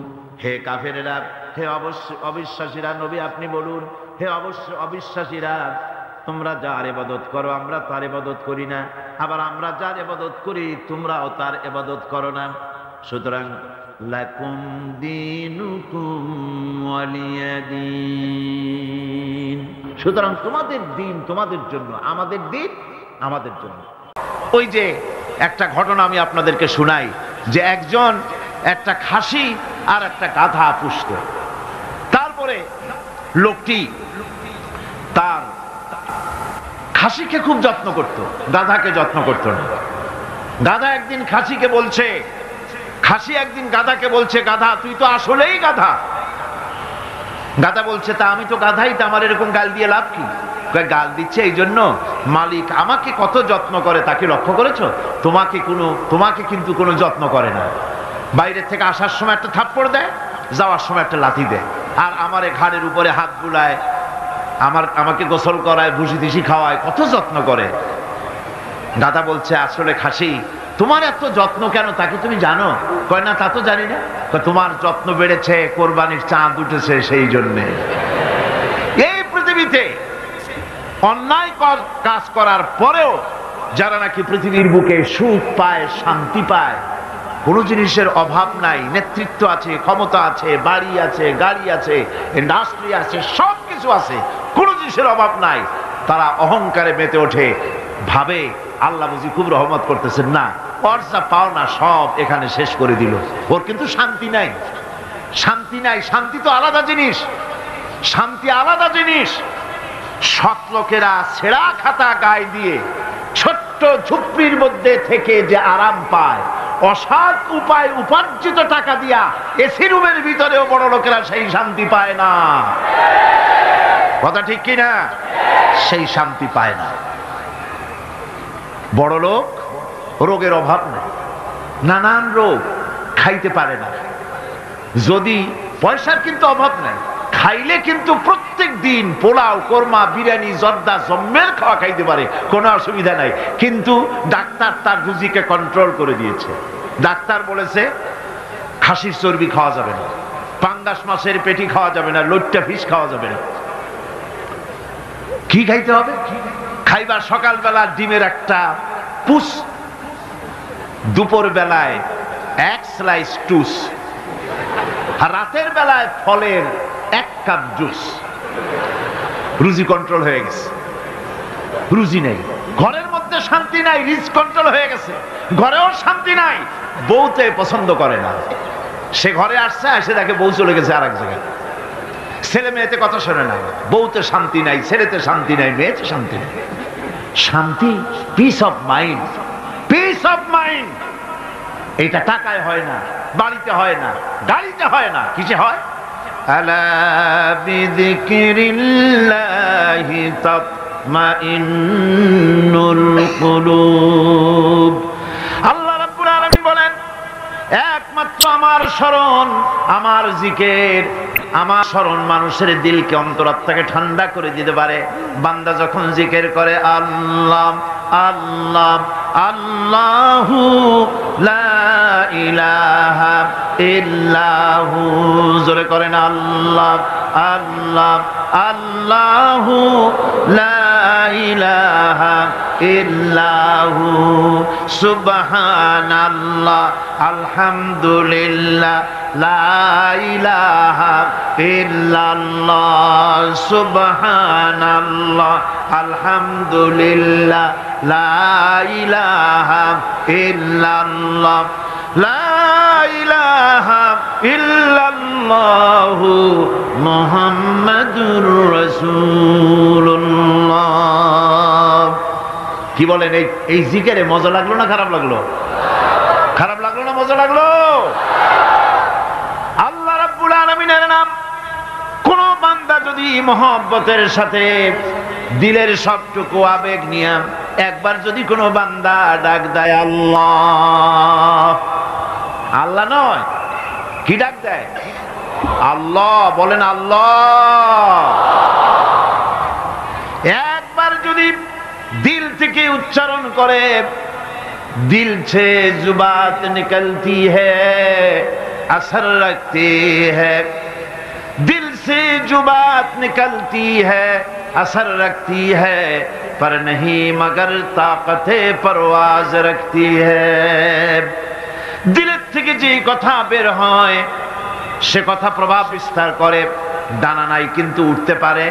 A: হে কাফেরেরা, হে অবিশ্বাসীরা, নবী আপনি বলুন, হে অবিশ্বাসীরা, তোমরা যার ইবাদত করো আমরা তার ইবাদত করি না, আবার আমরা যার ইবাদত করি তোমরাও তার ইবাদত করো না। সুতরাং লাকুম দীনুকুম ওয়ালিয়া দীন, সুতরাং তোমাদের দিন তোমাদের জন্য, আমাদের দিন আমাদের জন্য। ওই যে একটা ঘটনা আমি আপনাদেরকে শোনাই, যে একজন একটা খাসি আর একটা গাধা পুষত। তারপরে লোকটি তার খাসিকে খুব যত্ন করত, গাধাকে যত্ন করত না। গাধা একদিন খাসিকে বলছে, খাসি একদিন গাধাকে বলছে, গাধা তুই তো আসলেই গাধা। গাধা বলছে, তা আমি তো গাধাই, তা আমার এরকম গাল দিয়ে লাভ কি? গাল দিচ্ছে এই জন্য মালিক আমাকে কত যত্ন করে তাকে লক্ষ্য করেছো? তোমাকে কিন্তু কোনো যত্ন করে না। বাইরের থেকে আসার সময় একটা থাপ্পড় দেয়, যাওয়ার সময় একটা লাথি দেয়, আর আমার ঘাড়ের উপরে হাত বুলায়, আমাকে গোসল করায়, ভুসি দিসি খাওয়ায়, কত যত্ন করে। দাদা বলছে, আসলে খাসি তোমার এত যত্ন কেন তাকে তুমি জানো? কয় না, তা তো জানি না। তোমার যত্ন বেড়েছে, কোরবানির চাঁদ উঠেছে সেই জন্যে। এই পৃথিবীতে অন্যায় কাজ করার পরেও যারা নাকি পৃথিবীর বুকে সুখ পায়, শান্তি পায়, কোন জিনিসের অভাব নাই, নেতৃত্ব আছে, ক্ষমতা আছে, বাড়ি আছে, গাড়ি আছে, ইন্ডাস্ট্রি আছে, সবকিছু আছে, কোন জিনিসের অভাব নাই, তারা অহংকারে মেতে ওঠে, ভাবে আল্লাহ বুঝি খুব রহমত করতেছেন। না, ওর যা পাওনা সব এখানে শেষ করে দিল, ওর কিন্তু শান্তি নাই। শান্তি নাই, শান্তি তো আলাদা জিনিস, শান্তি আলাদা জিনিস। সৎ লোকেরা ছেঁড়া খাতা গায়ে দিয়ে ছোট্ট ঝুপড়ির মধ্যে থেকে যে আরাম পায়, অসৎ উপায় উপার্জিত টাকা দিয়া এসি রুমের ভিতরেও বড় লোকেরা সেই শান্তি পায় না। কথা ঠিক কিনা? সেই শান্তি পায় না। বড় লোক রোগের অভাব নেই, নানান রোগ, খাইতে পারে না। যদি পয়সার কিন্তু অভাব নাই, খাইলে কিন্তু প্রত্যেক দিন পোলাও, কোরমা, বিরিয়ানি, জর্দা, জম্মের খাওয়া খাইতে পারে, কোনো অসুবিধা নাই। কিন্তু ডাক্তার তার রুজিকে কন্ট্রোল করে দিয়েছে। ডাক্তার বলেছে খাসির চর্বি খাওয়া যাবে না, পাঙ্গাস মাছের পেটি খাওয়া যাবে না, লইট্টা ফিশ খাওয়া যাবে না। কি খাইতে হবে? খাইবার সকালবেলা ডিমের একটা পুষ, দুপুর বেলায় এক স্লাইস টুস, আর রাতের বেলায় ফলের এক কাপ জুস। রুজি কন্ট্রোল হয়ে গেছে। রুজি নেই, ঘরের মধ্যে শান্তি নাই, রিজ কন্ট্রোল হয়ে গেছে, ঘরেও শান্তি নাই। বউতে পছন্দ করে না, সে ঘরে আসছে, এসে দেখে বউ চলে গেছে আর এক জায়গায়। ছেলে মেয়েতে কথা শোনে না, বউতে শান্তি নাই, ছেলেতে শান্তি নাই, মেয়েতে শান্তি নাই। শান্তি, piece of mind, piece of mind, এটা টাকায় হয় না, বাড়িতে হয় না, গাড়িতে হয় না, কিসে হয়? আলা বিযিকরিল্লাহি তাতমাইন্নুল কুলুব। আল্লাহ রাব্বুল আলামিন বলেন, একমাত্র আমার স্মরণ, আমার জিকির, আমার স্মরণ মানুষের দিলকে, অন্তরাত্মাকে ঠান্ডা করে দিতে পারে। বান্দা যখন জিকির করে আল্লাহ আল্লাহ আল্লাহু লা ইলাহা ইল্লাহু, জোরে করেন আল্লাহ আল্লাহ আল্লাহু লা ইলাহা ইল্লাহু, সুবহানাল্লাহ আলহামদুলিল্লাহ লা ইলাহা ইল্লাল্লাহ, সুবহানাল্লাহ আলহামদুলিল্লাহ লা ইলাহা ইল্লাল্লাহ, লা ইলাহা ইল্লাল্লাহু মুহাম্মাদুর রাসূলুল্লাহ। কি বলেন, এই জিকিরে মজা লাগলো না খারাপ লাগলো? খারাপ লাগলো না মজা লাগলো? আল্লাহ রাব্বুল আলামিনের নাম কোন বান্দা যদি মহব্বতের সাথে দিলের সবটুকু আবেগ নিয়ে একবার যদি কোনো বান্দা ডাক দেয় আল্লাহ, আল্লাহ নয়, কি ডাক দেয়? আল্লাহ, বলেন আল্লাহ। একবার যদি দিল থেকে উচ্চারণ করে, दिल से जुबात निकलती है असर रखती है, दिल से जुबात निकलती है असर रखती है, पर नहीं मगर ताकते परवाज रखती है। दिलेर থেকে যে কথা বের হয় সে কথা প্রভাব বিস্তার করে, ডানা নাই কিন্তু উঠতে পারে।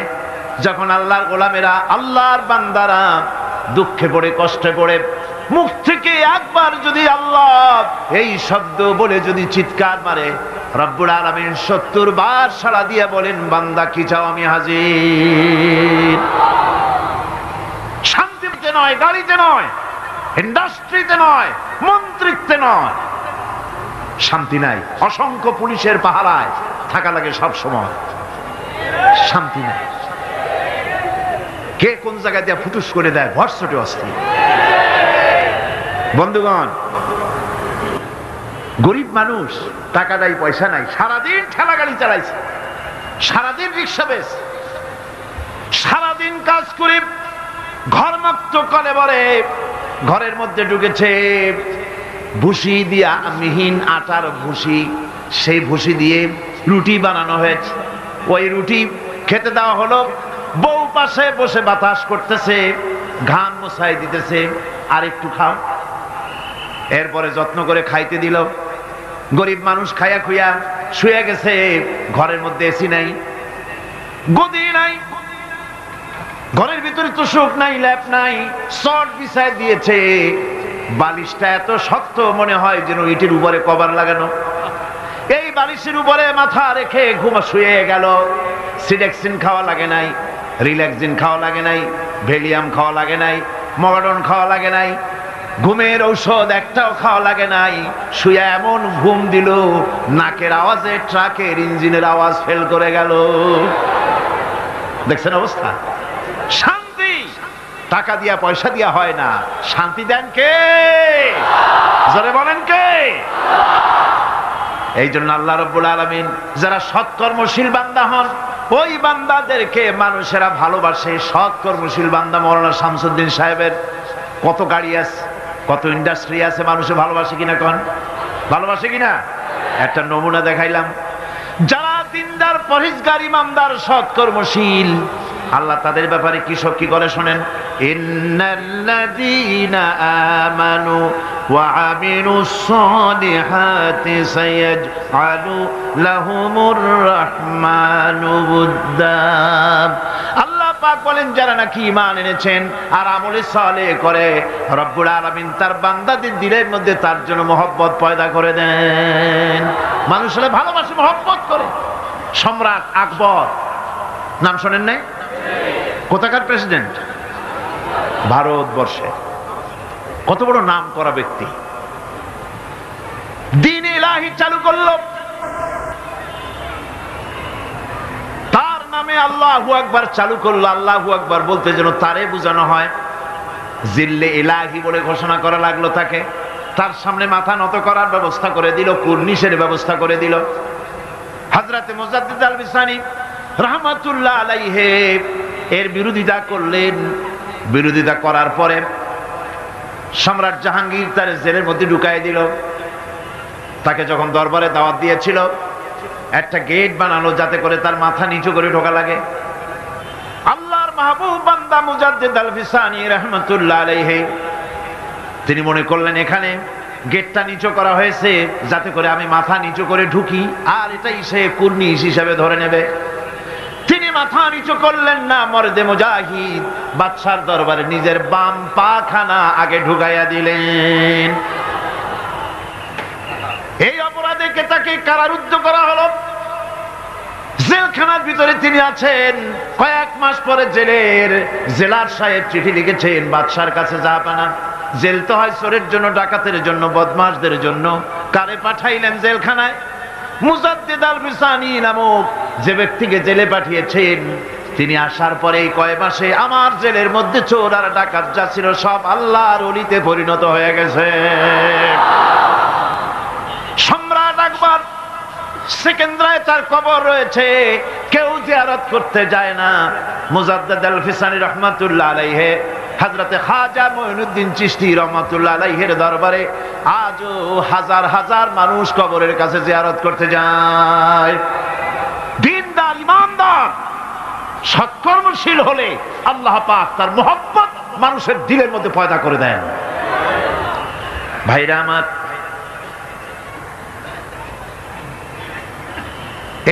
A: যখন আল্লাহর গোলামেরা, আল্লাহর বান্দারা দুঃখে পড়ে, কষ্টে পড়ে, মুখ থেকে একবার যদি আল্লাহ এই শব্দ বলে যদি চিৎকার মারে, রব্বুল আলামিন 70 বার সাড়া দিয়ে বলেন, বান্দা কি চাও, আমি হাজির। শান্তিতে নয়, গাড়িতে নয়, ইন্ডাস্ট্রিতে নয়, মন্ত্রিত্বে নয়, শান্তি নাই। অসংখ্য পুলিশের পাহারায় থাকা লাগে সব সময়, শান্তি নাই। কে কোন জায়গায় দিয়ে ফুটুস করে দেয়, ভরসটে অস্থির। বন্ধুগণ, গরিব মানুষ, টাকা নাই, পয়সা নাই, সারাদিন ঠেলা গাড়ি চালাইছে, সারাদিন রিক্সা বেচ, সারাদিন কাজ করে ঘর মাত্র কলে বরে, ঘরের মধ্যে ঢুকেছে ভুসি দিয়া, মিহিন আটার ভুসি, সেই ভুসি দিয়ে রুটি বানানো হয়েছে। ওই রুটি খেতে দেওয়া হলো, বউ পাশে বসে বাতাস করতেছে, ঘাম মোছাই দিতেছে, আর একটু খাও। এরপরে যত্ন করে খাইতে দিল। গরিব মানুষ খাইয়া খুইয়া শুয়ে গেছে, ঘরের মধ্যে এসি নাই, গদি নাই, ঘরের ভিতরে তো সুখ নাই, ল্যাপ নাই, চট বিছায় দিয়েছে। বালিশটা এত শক্ত মনে হয় যেন ইটের উপরে কভার লাগানো। এই বালিশের উপরে মাথা রেখে ঘুমা শুয়ে গেল। সিডেক্সিন খাওয়া লাগে নাই, রিল্যাক্সিন খাওয়া লাগে নাই, ভেলিয়াম খাওয়া লাগে নাই, মগাডন খাওয়া লাগে নাই, ঘুমের ঔষধ একটাও খাওয়া লাগে নাই। শুয়ে এমন ঘুম দিল, নাকের আওয়াজে ট্রাকের ইঞ্জিনের আওয়াজ ফেল করে গেল। দেখছেন অবস্থা? শান্তি টাকা দিয়া পয়সা দিয়া হয় না, শান্তি দেন কে? জোরে বলেন কে? এই জন্য আল্লাহ রাব্বুল আলামিন যারা সৎকর্মশীল বান্দা হন, ওই বান্দাদেরকে মানুষেরা ভালোবাসে। সৎকর্মশীল বান্দা মাওলানা শামসুদ্দিন সাহেবের কত গাড়ি আছে, কত ইন্ডাস্ট্রি আছে, মানুষে ভালোবাসে কিনা কোন? ভালোবাসে কিনা? একটা নমুনা দেখাইলাম। যারা দিনদার, পরহেজগার, ইমানদার, সৎকর্মশীল, আল্লাহ তাদের ব্যাপারে কি করে শোনেন। ইন্নাল্লাযীনা আমানু ওয়া আমিলুস সালিহাতি সায়াজআলু লাহুমুর রাহমানু উদ্দা। আল্লাহ পাক বলেন, যারা নাকি ঈমান এনেছেন আর আমলে সালেহ করে, রব্বুল আলামিন তার বান্দাদের দিলের মধ্যে তার জন্য মহব্বত পয়দা করে দেন। মানুষেরা ভালোবাসে, মহব্বত করে। সম্রাট আকবর নাম শোনেন নাই? কোথাকার প্রেসিডেন্ট? ভারতবর্ষে। কত বড় নাম করা ব্যক্তি, দ্বীন ইলাহি চালু করলো, তার নামে আল্লাহু আকবার চালু করলো। আল্লাহু আকবার বলতে যেন তারে বোঝানো হয়, জিল্লে ইলাহি বলে ঘোষণা করা লাগলো তাকে। তার সামনে মাথা নত করার ব্যবস্থা করে দিল, কুর্নিশের ব্যবস্থা করে দিল। হযরত মুজাদ্দিদ আল বিসানি রাহমাতুল্লাহ আলাইহি এর বিরোধিতা করলেন। বিরোধিতা করার পরে সম্রাট জাহাঙ্গীর তার জেলের মধ্যে ঢুকাই দিল। তাকে যখন দরবারে দাওয়াত দিয়েছিল, একটা গেট বানালো যাতে করে তার মাথা নিচু করে ঢোকা লাগে। আল্লাহর মাহবুব বান্দা মুজাদ্দিদ আল বিসানি রাহমাতুল্লাহ আলাইহি তিনি মনে করলেন এখানে গেটটা নিচু করা হয়েছে যাতে করে আমি মাথা নিচু করে ঢুকি, আর এটাই সে কুর্নিশ হিসেবে ধরে নেবে। তিনি মাথা নিচু করলেন না, মর্দে মুজাহিদ বাদশার দরবারে নিজের বাম পাখানা আগে ঢুকাইয়া দিলেন। এই অপরাধে তাকে কারারুদ্ধ করা হলো। জেলখানার ভিতরে তিনি আছেন। কয়েক মাস পরে জেলার সাহেব চিঠি লিখেছেন বাদশার কাছে, জাহাপানা জেল তো হয় চোরের জন্য, ডাকাতের জন্য, বদমাশদের জন্য। কারে পাঠাইলেন জেলখানায়? মুজাদ্দিদ আল বিসানি নামক যে ব্যক্তিকে জেলে পাঠিয়েছেন, তিনি আসার পরে কয় মাসে আমার জেলের মধ্যে চোর আর ডাকাত যা ছিল সব আল্লাহর ওলিতে পরিণত হয়ে গেছে। সম্রাট আকবর সেকেন্দ্রায় তার কবর রয়েছে, কেউ জিয়ারত করতে যায় না। মুজাদ্দিদ আল বিসানি রাহমাতুল্লাহ আলাইহি হযরতে খাজা মুঈনুদ্দিন চিশতি রাহমাতুল্লাহ আলাইহির দরবারে আজও হাজার হাজার মানুষ কবরের কাছে জিয়ারত করতে যায়। দিনদার ইমানদার সৎকর্মশীল হলে আল্লাহ পাক তার মহব্বত মানুষের দিলের মধ্যে পয়দা করে দেন। ভাইরা আমার,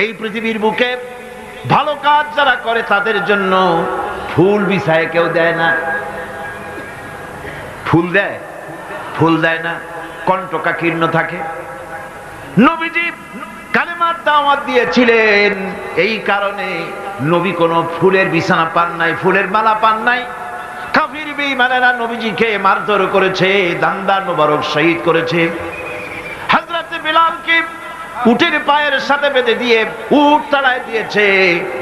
A: এই পৃথিবীর বুকে ভালো কাজ যারা করে তাদের জন্য ফুল বিছায় কেউ দেয় না। ফুল দেয়? ফুল দেয় না, কণ্ঠকা কীর্ণ থাকে। নবীজি কালেমার দাওয়াত দিয়েছিলেন, এই কারণে নবী কোনো ফুলের বিছানা পান নাই, ফুলের মালা পান নাই। কাফির বেঈমানেরা নবীজিকে মারধর করেছে, দান্দার মোবারক শহীদ করেছে। হযরত বিলালকে উটের পায়ের সাথে বেঁধে দিয়ে উট তাড়ায় দিয়েছে,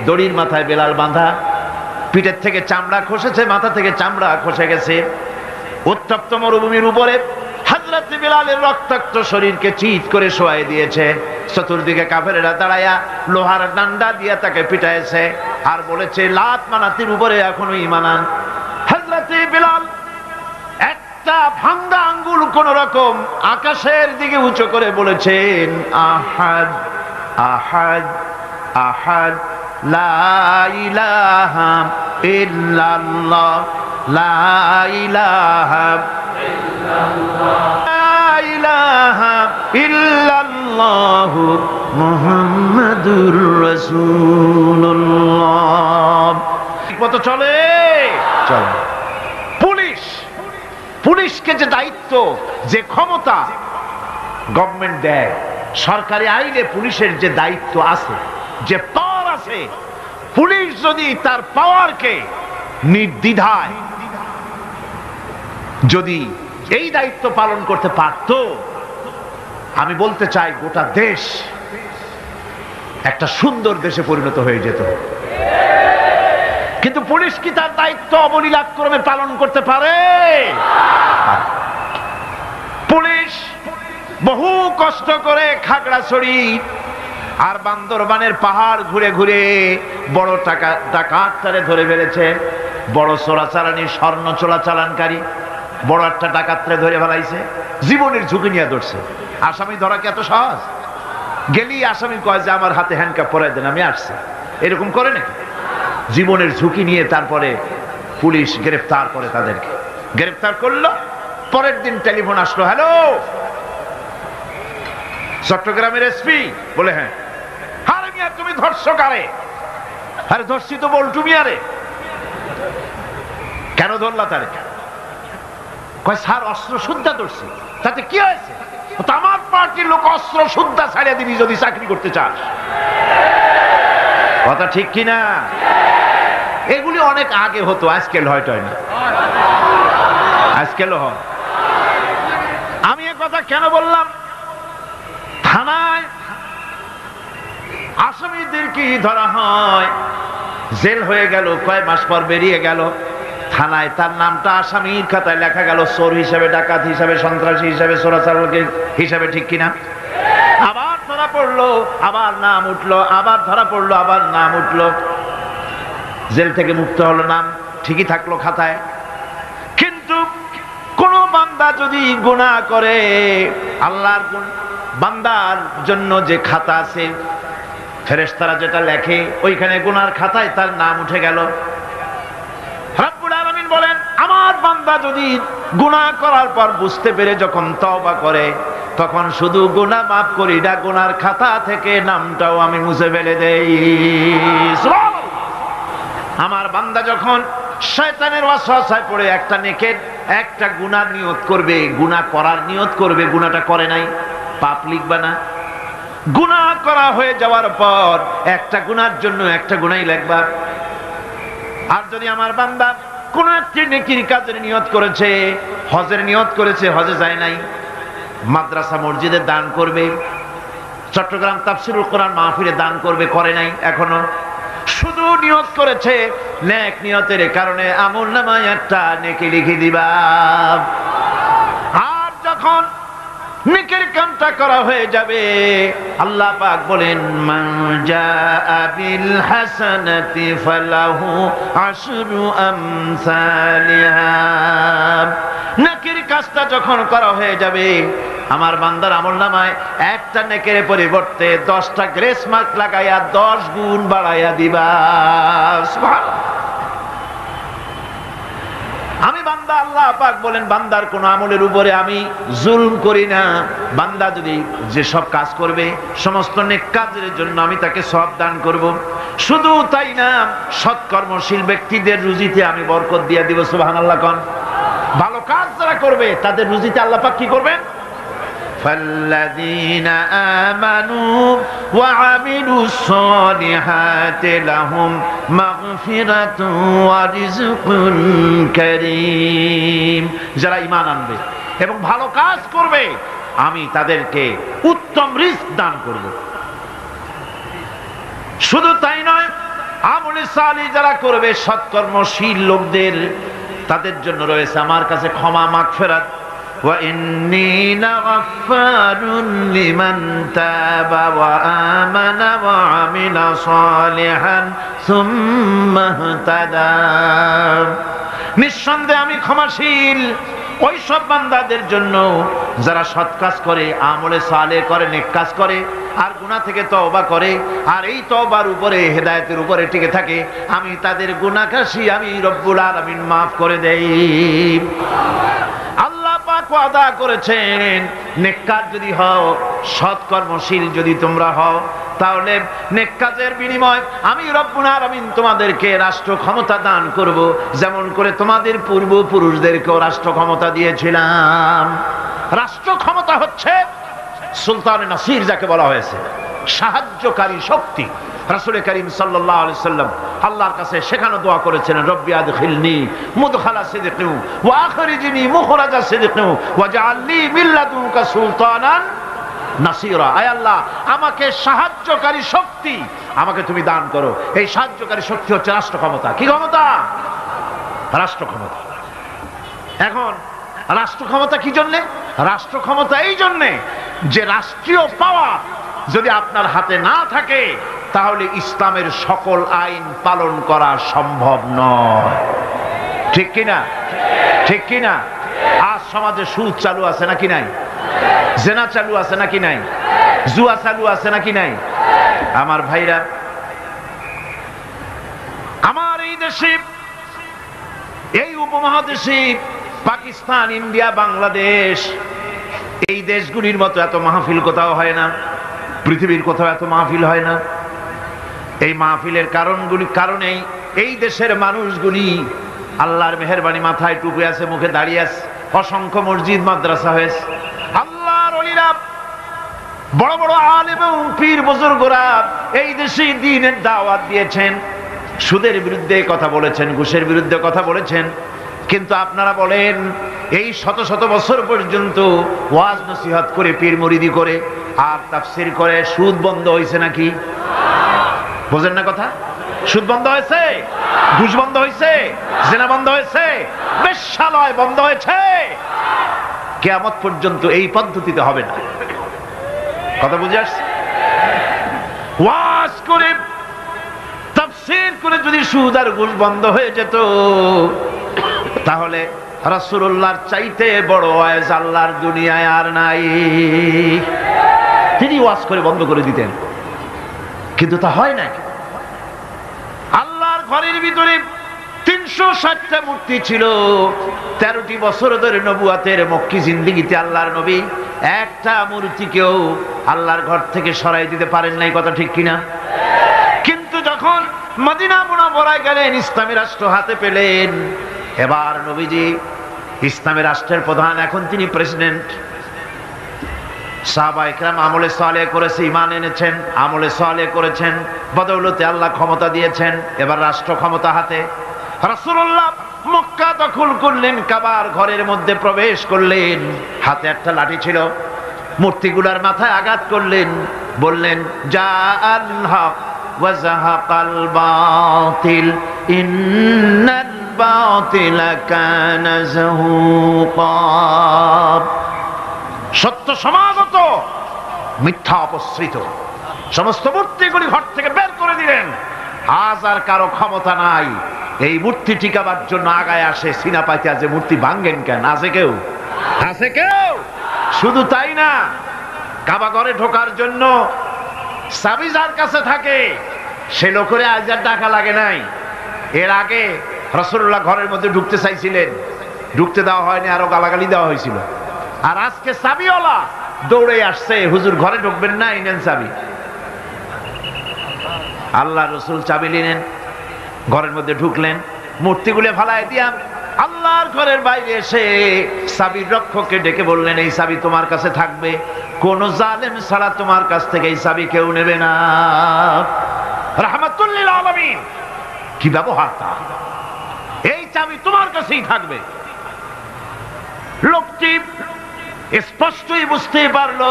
A: দড়ির মাথায় বেলাল বাঁধা, পিঠের থেকে চামড়া খসেছে, মাথা থেকে চামড়া খসে গেছে। উত্তপ্ত মরুভূমির উপরে হযরত বিলালের রক্তাক্ত শরীরকে চিৎ করে শোয়াই দিয়েছে। চতুর্দিকে কাফেরেরা দাঁড়ায়া লোহার ডান্ডা দিয়ে তাকে পিটাইছে আর বলেছে লাত মানাতির উপরে এখনো ঈমান আন। হযরত বিলাল একটা ভাঙ্গা আঙ্গুল কোন রকম আকাশের দিকে উঁচু করে বলেছেন, আহাদ আহাদ আহাদ লা ইলাহা ইল্লাল্লাহ লা ইলাহা ইল্লাল্লাহ লা ইলাহা ইল্লাল্লাহ মুহাম্মাদুর রাসূলুল্লাহ। কত চলে চলে। পুলিশকে যে দায়িত্ব, যে ক্ষমতা গভর্নমেন্ট দেয়, সরকারি আইনে পুলিশের যে দায়িত্ব আছে, যে পাওয়ার আছে, পুলিশ যদি তার পাওয়ারকে নির্দ্বিধায় যদি এই দায়িত্ব পালন করতে পারত, আমি বলতে চাই গোটা দেশ একটা সুন্দর দেশে পরিণত হয়ে যেত। কিন্তু পুলিশ কি তার দায়িত্ব অবলীলাক্রমে পালন করতে পারে? পুলিশ বহু কষ্ট করে খাগড়াছড়ি আর বান্দরবানের পাহাড় ঘুরে ঘুরে বড় ডাকাতরে ধরে ফেলেছে। বড় চোরাচালানি, স্বর্ণ চোরাচালানকারী বড় একটা ডাকাতরে ধরে ফেলাইছে, জীবনের ঝুঁকি নিয়ে ধরছে। আসামি ধরা কি এত সহজ? গেলি আসামি কয় যে আমার হাতে হ্যান্ডকাপ পরাই দেন, আমি আসছি। এরকম করে নাকি? জীবনের ঝুঁকি নিয়ে তারপরে পুলিশ গ্রেফতার করে, তাদেরকে গ্রেফতার করলো। পরের দিন টেলিফোন আসলো, হ্যালো চট্টগ্রামের এসপি? বলে হ্যাঁ। আরে মিয়া তুমি ধরছো কারে? আরে ধরছি তো বল্টু মিয়ারে। কেন ধরলা তারে? কয় স্যার অস্ত্র শুদ্ধা ধরছি। তাতে কি হয়েছে? আমার পার্টির লোক অস্ত্র শুদ্ধা ছাড়িয়ে দিবি যদি চাকরি করতে চাস। কথা ঠিক কিনা? এগুলি অনেক আগে হতো, আজকাল হয়তো না, আজকালও হয়। আমি এ কথা কেন বললাম? থানায় আসামিদেরকে ধরা হয়, জেল হয়ে গেল, কয় মাস পর বেরিয়ে গেল, থানায় তার নামটা আসামির খাতায় লেখা গেল চোর হিসাবে, ডাকাত হিসাবে, সন্ত্রাসী হিসাবে, চোরাচালাক হিসাবে, ঠিক কিনা? আবার ধরা পড়লো, আবার নাম উঠলো, আবার ধরা পড়লো, আবার নাম উঠলো, জেল থেকে মুক্ত হলো, নাম ঠিকই থাকলো খাতায়। কিন্তু কোন বান্দা যদি গুনাহ করে, আল্লাহর বান্দার জন্য যে খাতা আছে, ফেরেশতারা যেটা লেখে, ওইখানে গুনার খাতায় তার নাম উঠে গেল। রব্বুল আলামিন বলেন, আমার বান্দা যদি গুনাহ করার পর বুঝতে পেরে যখন তওবা করে, তখন শুধু গুনাহ মাফ করি না, গুনার খাতা থেকে নামটাও আমি মুছে ফেলে দেই। সুবহানাল্লাহ। আমার বান্দা যখন শয়তানের ওয়াসওয়াসায় পড়ে একটা নেকের একটা গুনাহ নিয়ত করবে, গুনাহ করার নিয়ত করবে, গুনাহটা করে নাই, পাপ লিখবা না। গুনাহ করা হয়ে যাওয়ার পর একটা গুনার জন্য একটা গুনাহই লিখবা। আর যদি আমার বান্দা কোন একটি নেকির কাজের নিয়ত করেছে, হজের নিয়ত করেছে, হজে যায় নাই, মাদ্রাসা মসজিদে দান করবে, চট্টগ্রাম তাফসীরুল কোরআন মাহফিলে দান করবে, করে নাই এখনো, শুধু নিয়ত করেছে, নেক নিয়তের কারণে আমলনামায় একটা নেকি লিখে দিবা। আর যখন নেকের কামটা করা হয়ে যাবে, আল্লাহ পাক বলেন, মান জাআ বিল হাসানাতি ফালাহু আশরু আমসালিহা। নেকের কাজটা যখন করা হয়ে যাবে, আমার বান্দার আমলনামায় একটা নেকের পরিবর্তে 10টা গ্রেস মার্ক লাগাইয়া 10 গুণ বাড়াইয়া দিবা। সুবহানাল্লাহ। আমি বান্দা, আল্লাহ পাক বলেন, বান্দার কোন আমলের উপরে আমি জুলম করি না। বান্দা যদি যে সব কাজ করবে, সমস্ত নেক কাজের জন্য আমি তাকে সওয়াব দান করব। শুধু তাই না, সৎকর্মশীল ব্যক্তিদের রুজিতে আমি বরকত দিয়ে দিব। সুবহানাল্লাহ কোন। ভালো কাজ যারা করবে তাদের রুজিতে আল্লাহ পাক কি করবেন? فالذين آمنوا وعملوا الصالحات لهم مغفرة ورزق كريم। যারা ঈমান আনবে এবং ভালো কাজ করবে, আমি তাদেরকে উত্তম রিজক দান করব। শুধু তাই নয়, আমলে সালিহ যারা করবে, সৎকর্মশীল লোকদের, তাদের জন্য রয়েছে আমার কাছে ক্ষমা, মাগফিরাত। وَإِنِّي لَغَفَّارٌ لِمَنْ تَابَ وَآمَنَ وَعَمِلَ صَالِحًا ثُمَّ اهْتَدَى। নিঃসন্দেহে আমি ক্ষমাশীল ওই সব বান্দাদের জন্য যারা সৎ কাজ করে, আমলে সালেহ করে, নেক কাজ করে, আর গুনাহ থেকে তওবা করে, আর এই তওবার উপরে, হেদায়েতের উপরে টিকে থাকে, আমি তাদের গুনাহকাশী আমি রব্বুল আলামিন মাফ করে দেই। আল্লাহ পাক ওয়াদা করেছেন, নেককার যদি হও, সৎকর্মশীল যদি তোমরা হও, তাহলে নেক কাজের বিনিময় আমি রব্বুল আলামিন তোমাদেরকে রাষ্ট্র ক্ষমতা দান করব, যেমন করে তোমাদের পূর্বপুরুষদেরকেও রাষ্ট্র ক্ষমতা দিয়েছিলাম। রাষ্ট্র ক্ষমতা হচ্ছে সুলতান নাসির, যাকে বলা হয়েছে সাহায্যকারী শক্তি। রাসূল করিম সাল্লাল্লাহু আলাইহি সাল্লাম আল্লাহর কাছে সেখানে দোয়া করেছেন, রব্বি আদখিলনি মুদখালা সিদকিন ওয়া আখরিজনি মুখরাজা সিদকিন ওয়াজআলনি মিন লাদুনকা সুলতানান নাসিরা। আয় আল্লাহ, আমাকে সাহায্যকারী শক্তি আমাকে তুমি দান করো। এই সাহায্যকারী শক্তি হচ্ছে রাষ্ট্র ক্ষমতা। কি ক্ষমতা? রাষ্ট্র ক্ষমতা। এখন রাষ্ট্র ক্ষমতা কি জন্য? রাষ্ট্র ক্ষমতা এই জন্যে যে রাষ্ট্রীয় পাওয়ার যদি আপনার হাতে না থাকে, তাহলে ইসলামের সকল আইন পালন করা সম্ভব নয়। ঠিক কিনা? ঠিক কিনা? আজ সমাজে সুদ চালু আছে নাকি নাই? জেনা চালু আছে নাকি নাই? জুয়া চালু আছে নাকি নাই? আমার ভাইরা, আমার এই দেশে, এই উপমহাদেশে, পাকিস্তান, ইন্ডিয়া, বাংলাদেশ, এই দেশগুলির মতো এত মাহফিল কোথাও হয় না। পৃথিবীর কোথাও এত মাহফিল হয় না। এই মাহফিলের কারণেই এই দেশের মানুষগুলি আল্লাহর মেহেরবানি, মাথায় টুপি আছে, মুখে দাঁড়িয়ে আছে, অসংখ্য মসজিদ মাদ্রাসা হয়েছে। আল্লাহর ওলিরা, বড় বড় আলেম এবং পীর বুজুর্গরা
B: এই দেশে দ্বীনের দাওয়াত দিয়েছেন, সুদের বিরুদ্ধে কথা বলেছেন, ঘুষের বিরুদ্ধে কথা বলেছেন, কিন্তু আপনারা বলেন এই শত শত বছর পর্যন্ত ওয়াজ নসিহত করে, পীর মুরিদি করে আর তাফসীর করে সুদ বন্ধ হয়েছে নাকি? বোঝেন না কথা? সুদ বন্ধ হয়েছে, ঘুষ বন্ধ হয়েছে, জিনা বন্ধ হয়েছে, বেশ্যালয় বন্ধ হয়েছে। কিয়ামত পর্যন্ত এই পদ্ধতিতে হবে না। কথা বুঝে আসছে? ওয়াজ করে তাফসীর করে যদি সুদ আর ঘুষ বন্ধ হয়ে যেত, তাহলে রাসূলুল্লাহর চাইতে বড় ওয়াজ আল্লাহর দুনিয়ায় আর নাই। তিনি ওয়াজ করে বন্ধ করে দিতেন, কিন্তু তা হয় না। আল্লাহর ঘরের ভিতরে 360টা মূর্তি ছিল। 13টি বছর ধরে নবুয়াতের মক্কি জিন্দেগিতে আল্লাহর নবী একটা মূর্তিকেও আল্লাহর ঘর থেকে সরাই দিতে পারেন নাই। কথা ঠিক কিনা? কিন্তু যখন মদিনা মুনাওয়ারায় গেলেন, ইসলামী রাষ্ট্র হাতে পেলেন, এবার নবীজি ইসলামী রাষ্ট্রের প্রধান, এখন তিনি প্রেসিডেন্ট। সাহাবায়ে কেরাম আমলে সালেহ করেছে, ঈমান এনেছেন, আমলে সালেহ করেছেন, বদৌলতে আল্লাহ ক্ষমতা দিয়েছেন। এবার রাষ্ট্র ক্ষমতা হাতে। রাসূলুল্লাহ মক্কা দখল করলেন, কাবার ঘরের মধ্যে প্রবেশ করলেন, হাতে একটা লাঠি ছিল, মূর্তিগুলার মাথায় আঘাত করলেন, বললেন জাআল হক ওয়া যাহাকাল বাতিল ইন্নাল বাতিলা কানা যাহুকা। সত্য সমাগত, মিথ্যা অপসৃত। সমস্ত মূর্তিগুলি ঘর থেকে বের করে দিলেন। আজ আর কারো ক্ষমতা নাই এই মূর্তি টিকাবার জন্য আগায় আসে সিনা পাইতে, যে মূর্তি ভাঙ্গেন কেন? আছে কেউ? আছে কেউ? শুধু তাই না, কাবা ঘরে ঢোকার জন্য চাবি যার কাছে থাকে সে লোকের আজ আর টাকা লাগে নাই। এর আগে রাসূলুল্লাহ ঘরের মধ্যে ঢুকতে চাইছিলেন, ঢুকতে দেওয়া হয়নি, আরো গালাগালি দেওয়া হয়েছিল। আর আজকে চাবিওয়ালা দৌড়ে আসছে, হুজুর ঘরে ঢুকবেন না, এই নেন চাবি। আল্লাহ রসুল চাবি নিলেন, ঘরের মধ্যে ঢুকলেন, মূর্তিগুলো ফালায় দিয়া আল্লাহর ঘরের বাইরে এসে চাবির রক্ষককে ডেকে বললেন, এই চাবি তোমার কাছে থাকবে, কোন জালেম ছাড়া তোমার কাছ থেকে এই চাবি কেউ নেবে না। রাহমাতুল লিল আলামিন, কি ব্যবহার তা! এই চাবি তোমার কাছেই থাকবে। লোকটি স্পষ্টই বুঝতে পারলো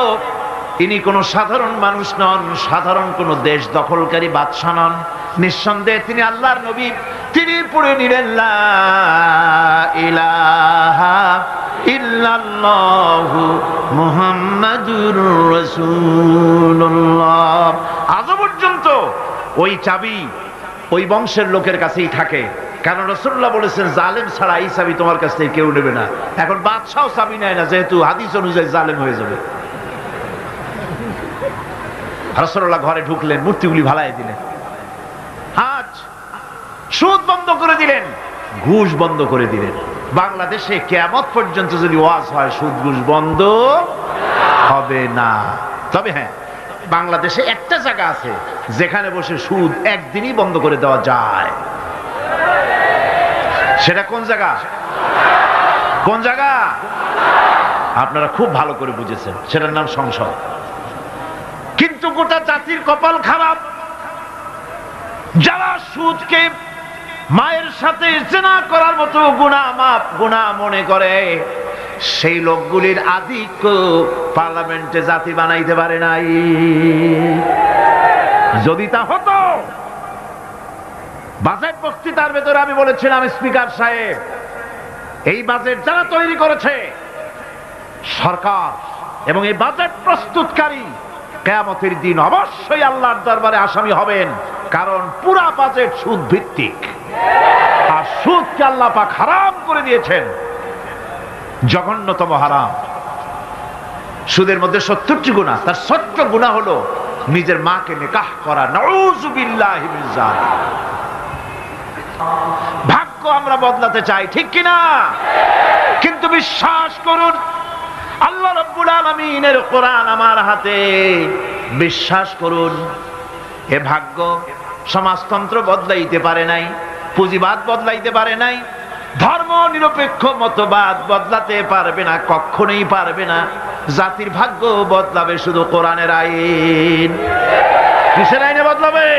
B: ইনি কোনো সাধারণ মানুষ নন, সাধারণ কোন দেশ দখলকারী বাদশা নন। নিঃসন্দেহে তিনি আল্লাহর নবী। তিনি পড়ে নিলেন লা ইলাহা ইল্লাল্লাহু মুহাম্মাদুর রাসূলুল্লাহ। আজ পর্যন্ত ওই চাবি ওই বংশের লোকের কাছেই থাকে, কারণ রাসূলুল্লাহ বলেছেন জালেম ছাড়া এই চাবি তোমার কাছ থেকে কেউ নেবে না। এখন বাদশাও চাবি নেয় না, যেহেতু হাদিস অনুযায়ী জালেম হয়ে যাবে। রাসূলুল্লাহ ঘরে ঢুকলেন, মূর্তিগুলি ভালাই দিলেন, আজ সুদ বন্ধ করে দিলেন, ঘুষ বন্ধ করে দিলেন। বাংলাদেশে কিয়ামত পর্যন্ত যদি ওয়াজ হয়, সুদ ঘুষ বন্ধ হবে না। তবে হ্যাঁ, বাংলাদেশে একটা জায়গা আছে যেখানে বসে সুদ একদিনই বন্ধ করে দেওয়া যায়। সেটা কোন জায়গা? কোন জায়গা? আপনারা খুব ভালো করে বুঝেছেন, সেটার নাম সংসদ। কিন্তু গোটা জাতির কপাল খারাপ, যারা সুদকে মায়ের সাথে জিনা করার মতো গুনাহ মনে করে, সেই লোকগুলির আধিক্য পার্লামেন্টে জাতি বানাইতে পারে নাই। যদি তা হতো, বাজেট বক্তৃতার ভেতরে আমি বলেছিলাম, স্পিকার সাহেব, এই বাজেট যারা তৈরি করেছে সরকার এবং এই বাজেট প্রস্তুতকারী, কিয়ামতের দিন অবশ্যই আল্লাহর দরবারে আসামি হবেন, কারণ পুরা বাজেট সুদ ভিত্তিক। আর সুদকে আল্লাহ পাক হারাম করে দিয়েছেন, জঘন্যতম হারাম। সুদের মধ্যে 70টি গুনাহ, তার 70 গুনাহ হলো নিজের মাকে নিকাহ করা। নাউযুবিল্লাহি মিন যালিক। ভাগ্য আমরা বদলাতে চাই, ঠিক কিনা? কিন্তু বিশ্বাস করুন, আল্লাহ রাব্বুল আলামিনের কোরআন আমার হাতে, বিশ্বাস করুন, এ ভাগ্য সমাজতন্ত্র বদলাইতে পারে নাই, পুঁজিবাদ বদলাইতে পারে নাই, ধর্ম নিরপেক্ষ মতবাদ বদলাতে পারবে না, কখনোই পারবে না। জাতির ভাগ্য বদলাবে শুধু কোরআনের আইন। কিসের আইনে বদলাবে? বদলাবে?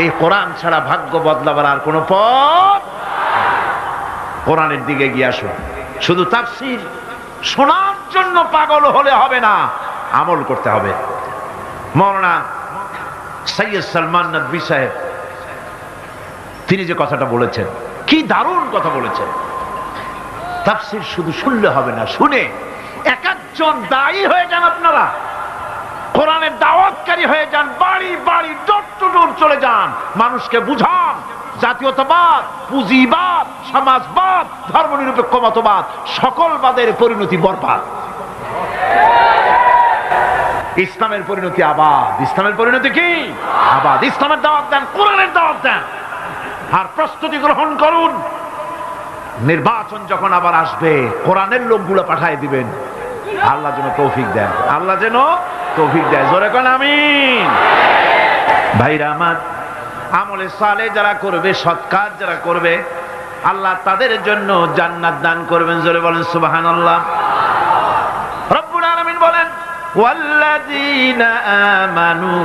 B: এই কোরআন ছাড়া ভাগ্য বদলাবার আর কোন পথ? কোরআনের দিকে গিয়ে আসুন। শুধু তাফসীর শোনার জন্য পাগল হলে হবে না, আমল করতে হবে। মাওলানা সৈয়দ সালমান নদভী সাহেব তিনি যে কথাটা বলেছেন, কি দারুণ কথা বলেছেন। তাফসীর শুধু শুনলে হবে না, শুনে এক একজন দায়ী হয়ে যান। আপনারা কোরআনের দাওয়াতকারী হয়ে যান, বাড়ি বাড়ি ডোর টু ডোর চলে যান, মানুষকে বুঝান জাতীয়তাবাদ, পুঁজিবাদ, সমাজবাদ, ধর্মনিরপেক্ষ মতবাদ সকল বাদের পরিণতি বরবাদ। ইসলামের পরিণতি আবাদ। ইসলামের পরিণতি কি? আবাদ। ইসলামের দাওয়াত দেন, কোরআনের দাওয়াত দেন, আর প্রস্তুতি গ্রহণ করুন। নির্বাচন যখন আবার আসবে কোরআনের লোকগুলো পাঠিয়ে দিবেন। আল্লাহ যেন তৌফিক দেন, আল্লাহ যেন তৌফিক দেয়। জোরে কোন আমিন। ভাইরা আমার, আমলে সালেহ যারা করবে, সৎ কাজ যারা করবে, আল্লাহ তাদের জন্য জান্নাত দান করবেন। জোরে বলেন সুবহানাল্লাহ। রব্বুল আলামিন বলেন, ওয়াল্লাযীনা আমানু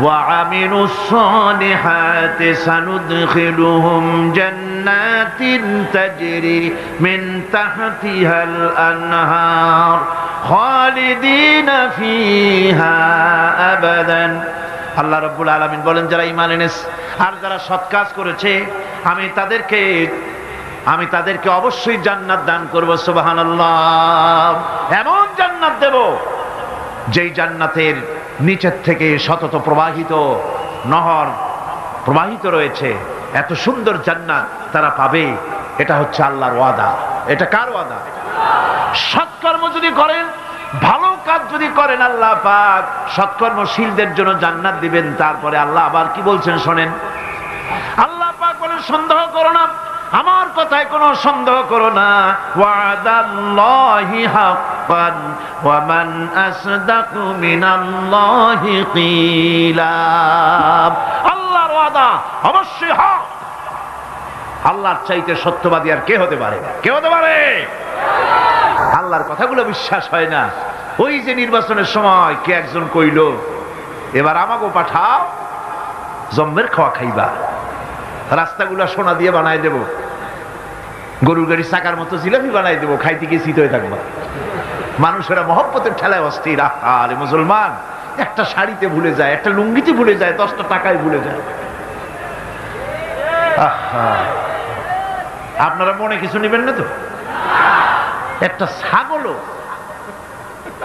B: ওয়া আমিলুস সালিহাতি সানুদখিলুহুম জান্নাতিন তাজরি মিন তাহতিহাল আনহার খালিদিনা ফিহা আবাদান। আল্লাহ রাব্বুল আলামিন বলেন, যারা ঈমান এনেছে আর যারা সৎ কাজ করেছে আমি তাদেরকে অবশ্যই জান্নাত দান করব। সুবহানাল্লাহ। এমন জান্নাত দেব যেই জান্নাতের নিচের থেকে শতত প্রবাহিত নহর প্রবাহিত রয়েছে। এত সুন্দর জান্নাত তারা পাবে। এটা হচ্ছে আল্লাহর ওয়াদা। এটা কার ওয়াদা? সৎকর্ম যদি করেন, ভালো কাজ যদি করেন, আল্লাহ পাক সৎকর্মশীলদের জন্য জান্নাত দিবেন। তারপরে আল্লাহ আবার কি বলছেন শোনেন। আল্লাহ পাক বলেন, সন্দেহ করো না, আমার কথায় কোনো সন্দেহ করো না। ওয়াদাল্লাহি হাক্কান ওয়া মান আসদাকু মিনাল্লাহি কিলা। আল্লাহর ওয়াদা অবশ্যই হক। আল্লাহর চাইতে সত্যবাদী আর কে হতে পারে? কে হতে পারে? আল্লাহর কথাগুলো বিশ্বাস হয় না। ওই যে নির্বাচনের সময় কে একজন কইল, এবার আমাকেও পাঠাও, জম্মের খাওয়া খাইবা, রাস্তাগুলা সোনা দিয়ে বানাই দেব, গরুর গাড়ি চাকার মতো জিলাপি বানাই দেবো, খাইতে গিয়ে শীত হয়ে থাকবা। মানুষেরা মহব্বতের ঠেলায় অস্থির। আরে মুসলমান, একটা শাড়িতে ভুলে যায়, একটা লুঙ্গিতে ভুলে যায়, 10টা টাকায় ভুলে যায়। আপনারা মনে কিছু নেবেন না তো? একটা ছাগলও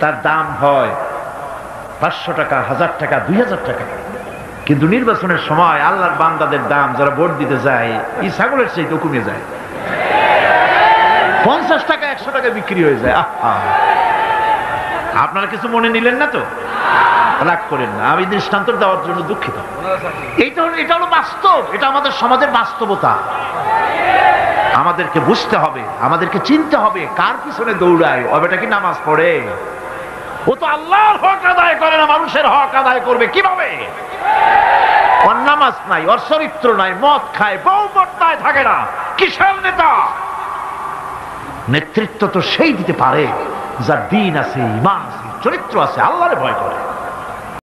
B: তার দাম হয় 500 টাকা, 1000 টাকা, 2000 টাকা। কিন্তু নির্বাচনের সময় আল্লাহর বান্দাদের দাম যারা ভোট দিতে যায়, এই ছাগলের চাইতে কমে যায়। 50 টাকা, 100 টাকা বিক্রি হয়ে যায়। আপনারা কিছু মনে নিলেন না তো? রাগ করেন না, আমি দৃষ্টান্ত দেওয়ার জন্য দুঃখিত। এটা হলো বাস্তব, এটা আমাদের সমাজের বাস্তবতা। আমাদেরকে বুঝতে হবে, আমাদেরকে চিনতে হবে কার পিছনে দৌড়ায়। ও বেটা কি নামাজ পড়ে? ও তো আল্লাহর হক আদায় করে না, মানুষের হক আদায় করবে কিভাবে? ওর নামাজ নাই, ওর চরিত্র নাই, মদ খায়, বউ পর্দায় থাকে না, কিসের নেতা? নেতৃত্ব তো সেই দিতে পারে যার দিন আছে, ঈমান আছে, চরিত্র আছে, আল্লাহরে ভয় করে।